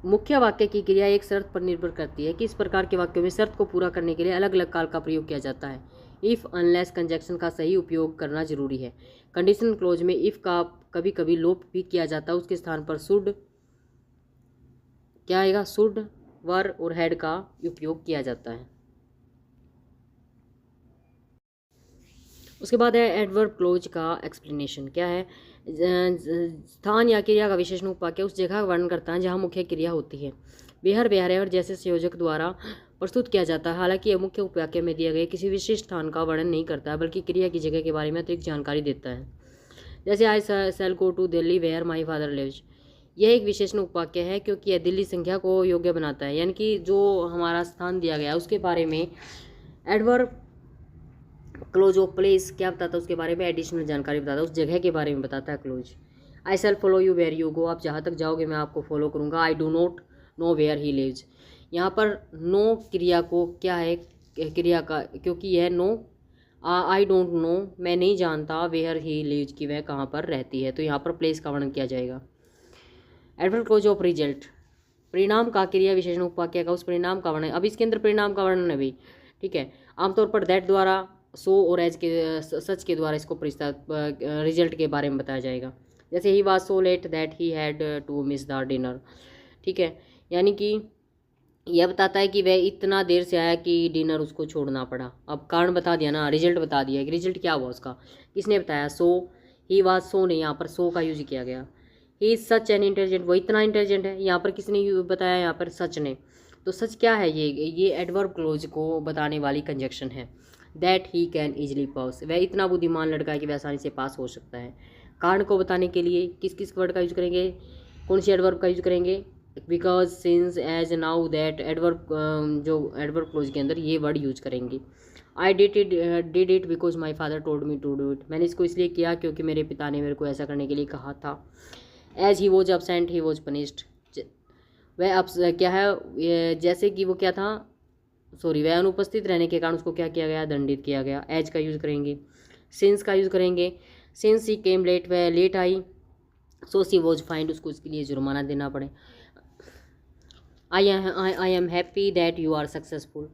मुख्य वाक्य की क्रिया एक शर्त पर निर्भर करती है कि इस प्रकार के वाक्यों में शर्त को पूरा करने के लिए अलग अलग काल का प्रयोग किया जाता है। इफ़ अनलेस कंजक्शन का सही उपयोग करना जरूरी है। कंडीशन क्लोज में इफ़ का कभी कभी लोप भी किया जाता है, उसके स्थान पर शुड क्या आएगा? शुड, वर और हैड का उपयोग किया जाता है। उसके बाद है एडवर्ब क्लोज का एक्सप्लेनेशन। क्या है? स्थान या क्रिया का विशेषण उपवाक्य उस जगह का वर्णन करता है जहाँ मुख्य क्रिया होती है। वेहर, वेहरेवर जैसे संयोजक द्वारा प्रस्तुत किया जाता है। हालांकि यह मुख्य उपवाक्य में दिए गए किसी विशेष स्थान का वर्णन नहीं करता है, बल्कि क्रिया की जगह के बारे में अतिरिक्त जानकारी देता है। जैसे I shall go to Delhi where my father lives, यह एक विशेषण उपवाक्य है क्योंकि यह दिल्ली संख्या को योग्य बनाता है, यानी कि जो हमारा स्थान दिया गया है उसके बारे में एडवर्ब क्लोज ऑफ प्लेस क्या बताता है? उसके बारे में एडिशनल जानकारी बताता है, उस जगह के बारे में बताता है clause. I shall follow you where you go, आप जहाँ तक जाओगे मैं आपको फॉलो करूँगा। I do not know where he lives, यहाँ पर नो क्रिया को क्या है? क्रिया का, क्योंकि यह नो, आई डोंट नो मैं नहीं जानता, वेयर ही लिव्स की वह कहाँ पर रहती है, तो यहाँ पर प्लेस का वर्णन किया जाएगा। एडवर्ब क्लोज ऑफ रिजल्ट, परिणाम का क्रिया विशेषण उपवाक्य का उस परिणाम का वर्णन। अब इसके अंदर परिणाम का वर्णन है भी, ठीक है, आमतौर पर दैट द्वारा, सो और एज के, सच के द्वारा इसको रिजल्ट के बारे में बताया जाएगा। जैसे he was so late that he had to miss the dinner, ठीक है, यानी कि यह बताता है कि वह इतना देर से आया कि डिनर उसको छोड़ना पड़ा। अब कारण बता दिया ना, रिजल्ट बता दिया कि रिजल्ट क्या हुआ उसका, किसने बताया? सो, ही वाज सो ने यहाँ पर सो का यूज किया गया। He is such an intelligent, वो इतना इंटेलिजेंट है, यहाँ पर किसने बताया? यहाँ पर सच ने। तो सच क्या है? ये एडवर्ब क्लोज को बताने वाली कंजक्शन है। दैट ही कैन ईजिली पास, वह इतना बुद्धिमान लड़का है कि वह आसानी से पास हो सकता है। कारण को बताने के लिए किस किस वर्ड का यूज करेंगे? कौन सी एडवर्ब का यूज करेंगे? Because, since, as, now, that, adverb, जो एडवर्ब क्लोज के अंदर ये वर्ड यूज करेंगे। I did it because my father told me to do it, मैंने इसको इसलिए किया क्योंकि मेरे पिता ने मेरे को ऐसा करने के लिए कहा था। As he was absent he was punished, वह अब क्या है? जैसे कि वो क्या था, सॉरी, वह अनुपस्थित रहने के कारण उसको क्या किया गया? दंडित किया गया। एज का यूज़ करेंगे। सिंस का यूज़ करेंगे। सिंस ही केम लेट, वह लेट आई। सो सी वॉज फाइंड, उसको इसके लिए जुर्माना देना पड़े। I am happy that you are successful,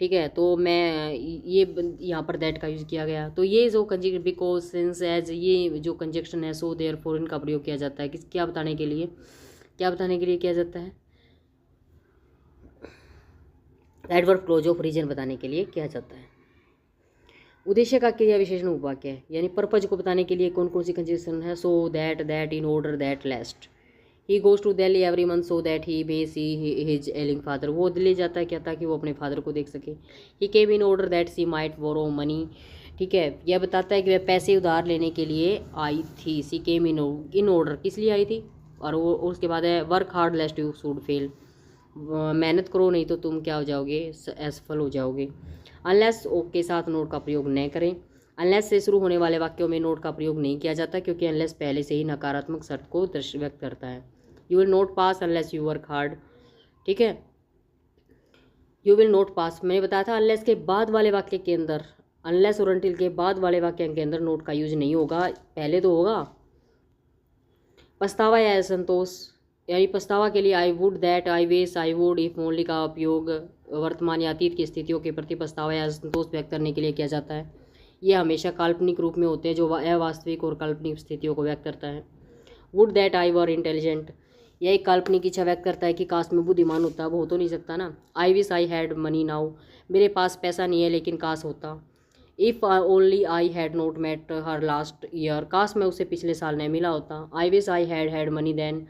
ठीक है, तो मैं ये यहाँ पर दैट का यूज़ किया गया। तो ये जो कंजक्शन, बिकॉज, सिंस, एज, ये जो कंजक्शन है सो, देयर, फॉर, इनका प्रयोग किया जाता है किस क्या बताने के लिए? क्या बताने के लिए किया जाता है? एडवर्ब क्लोज ऑफ रीजन बताने के लिए किया जाता है। उद्देश्य का क्रिया विशेषण उपवाक्य है, यानी पर्पज को बताने के लिए कौन कौन सी कंजक्शन है? So, that, that, in order, that, lest. He goes to Delhi every month so that he may see his ailing father, वो दिल्ली जाता है क्या? ताकि वो अपने फादर को देख सके। He came in order that she might borrow money, ठीक है, यह बताता है कि वह पैसे उधार लेने के लिए आई थी। सी केम इन ऑर्डर किस लिए आई थी? और वो उसके बाद है work hard लेस्ट you should fail, मेहनत करो नहीं तो तुम क्या हो जाओगे? असफल हो जाओगे। अनलेस के साथ नोट का प्रयोग न करें। अनलेस से शुरू होने वाले वाक्यों में नोट का प्रयोग नहीं किया जाता क्योंकि अनलेस पहले से ही नकारात्मक शर्त को व्यक्त करता है। You will note pass unless you work hard, ठीक है। यू विल नोट पास, मैंने बताया था अनलेस के बाद वाले वाक्य के अंदर, अनलेस और अनटिल के बाद वाले वाक्य के अंदर नोट का यूज नहीं होगा, पहले तो होगा। पछतावा या असंतोष, यानी पछतावा के लिए I would, that, I wish, I would, if only का उपयोग वर्तमान या अतीत की स्थितियों के प्रति पछतावा या असंतोष व्यक्त करने के लिए किया जाता है। ये हमेशा काल्पनिक रूप में होते हैं जो अवास्तविक और काल्पनिक स्थितियों को व्यक्त करता है। Would that I were intelligent, यह एक काल्पनिक इच्छा व्यक्त करता है कि काश मैं बुद्धिमान होता, वो हो तो नहीं सकता ना। I wish I had money now, मेरे पास पैसा नहीं है लेकिन काश होता। If only I had not met her last year, काश मैं उसे पिछले साल नहीं मिला होता। I wish I had had money then,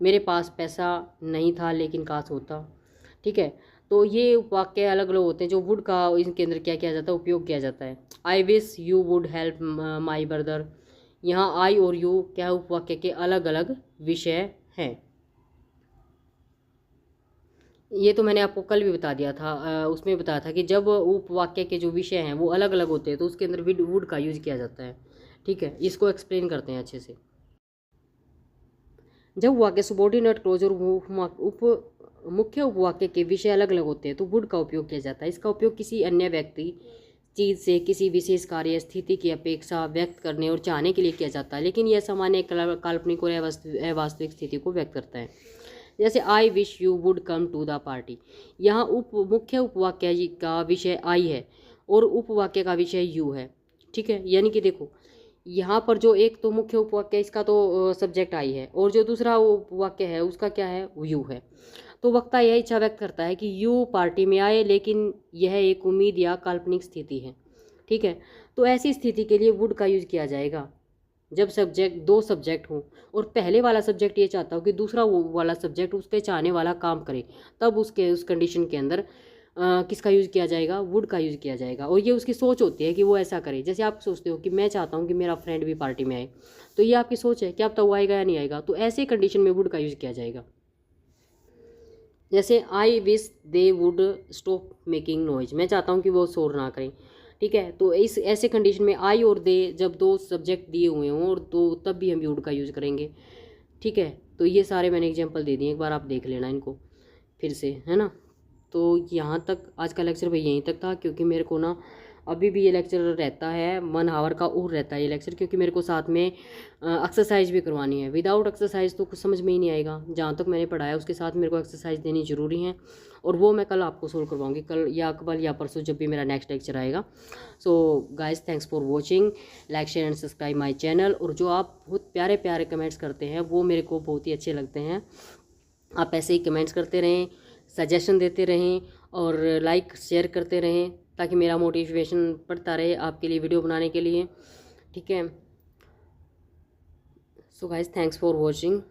मेरे पास पैसा नहीं था लेकिन काश होता। ठीक है, तो ये वाक्य अलग अलग होते हैं जो वुड का इनके अंदर क्या किया जाता है, उपयोग किया जाता है। आई wish you would help my brother, यहाँ आई और यू क्या है, उपवाक्य के अलग अलग विषय हैं। ये तो मैंने आपको कल भी बता दिया था, उसमें बताया था कि जब उपवाक्य के जो विषय हैं वो अलग अलग होते हैं तो उसके अंदर वुड का यूज किया जाता है। ठीक है, इसको एक्सप्लेन करते हैं अच्छे से। जब वाक्य सबॉर्डिनेट क्लोज और मुख्य उपवाक्य के विषय अलग अलग होते हैं तो वुड का उपयोग किया जाता है। इसका उपयोग किसी अन्य व्यक्ति, चीज़ से किसी विशेष कार्य स्थिति की अपेक्षा व्यक्त करने और चाहने के लिए किया जाता है, लेकिन यह सामान्य काल्पनिक और अवास्तविक स्थिति को व्यक्त करता है। जैसे I wish you would come to the party, यहाँ मुख्य उपवाक्य का विषय आई है और उपवाक्य का विषय यू है। ठीक है, यानी कि देखो यहाँ पर जो एक तो मुख्य उपवाक्य इसका तो सब्जेक्ट आई है और जो दूसरा उपवाक्य है उसका क्या है, यू है। तो वक्ता यह इच्छा व्यक्त करता है कि यू पार्टी में आए, लेकिन यह एक उम्मीद या काल्पनिक स्थिति है। ठीक है, तो ऐसी स्थिति के लिए वुड का यूज किया जाएगा जब दो सब्जेक्ट हों और पहले वाला सब्जेक्ट ये चाहता हो कि दूसरा वो वाला सब्जेक्ट उसके चाहने वाला काम करे, तब उस कंडीशन के अंदर किसका यूज़ किया जाएगा, वुड का यूज़ किया जाएगा। और ये उसकी सोच होती है कि वो ऐसा करे। जैसे आप सोचते हो कि मैं चाहता हूँ कि मेरा फ्रेंड भी पार्टी में आए, तो ये आपकी सोच है कि अब तक वो आएगा या नहीं आएगा, तो ऐसे कंडीशन में वुड का यूज़ किया जाएगा। जैसे I wish they would stop making noise, मैं चाहता हूँ कि वो शोर ना करें। ठीक है, तो इस ऐसे कंडीशन में आई और दे जब दो सब्जेक्ट दिए हुए हों और तो तब भी हम वुड का यूज़ करेंगे। ठीक है, तो ये सारे मैंने एग्जांपल दे दिए, एक बार आप देख लेना इनको फिर से, है ना। तो यहाँ तक आज का लेक्चर भाई यहीं तक था, क्योंकि मेरे को ना अभी भी ये लेक्चर रहता है 1 आवर का और रहता है ये लेक्चर, क्योंकि मेरे को साथ में एक्सरसाइज भी करवानी है। विदाउट एक्सरसाइज तो कुछ समझ में ही नहीं आएगा। जहाँ तक मैंने पढ़ाया उसके साथ मेरे को एक्सरसाइज देनी ज़रूरी है, और वो मैं कल आपको सोल्व करवाऊँगी, कल या परसों जब भी मेरा नेक्स्ट लेक्चर आएगा। So guys, thanks for watching, like share and subscribe my channel. और जो आप बहुत प्यारे प्यारे कमेंट्स करते हैं वो मेरे को बहुत ही अच्छे लगते हैं। आप ऐसे ही कमेंट्स करते रहें, सजेशन देते रहें और लाइक शेयर करते रहें, ताकि मेरा मोटिवेशन बढ़ता रहे आपके लिए वीडियो बनाने के लिए। ठीक है, so guys, thanks for watching.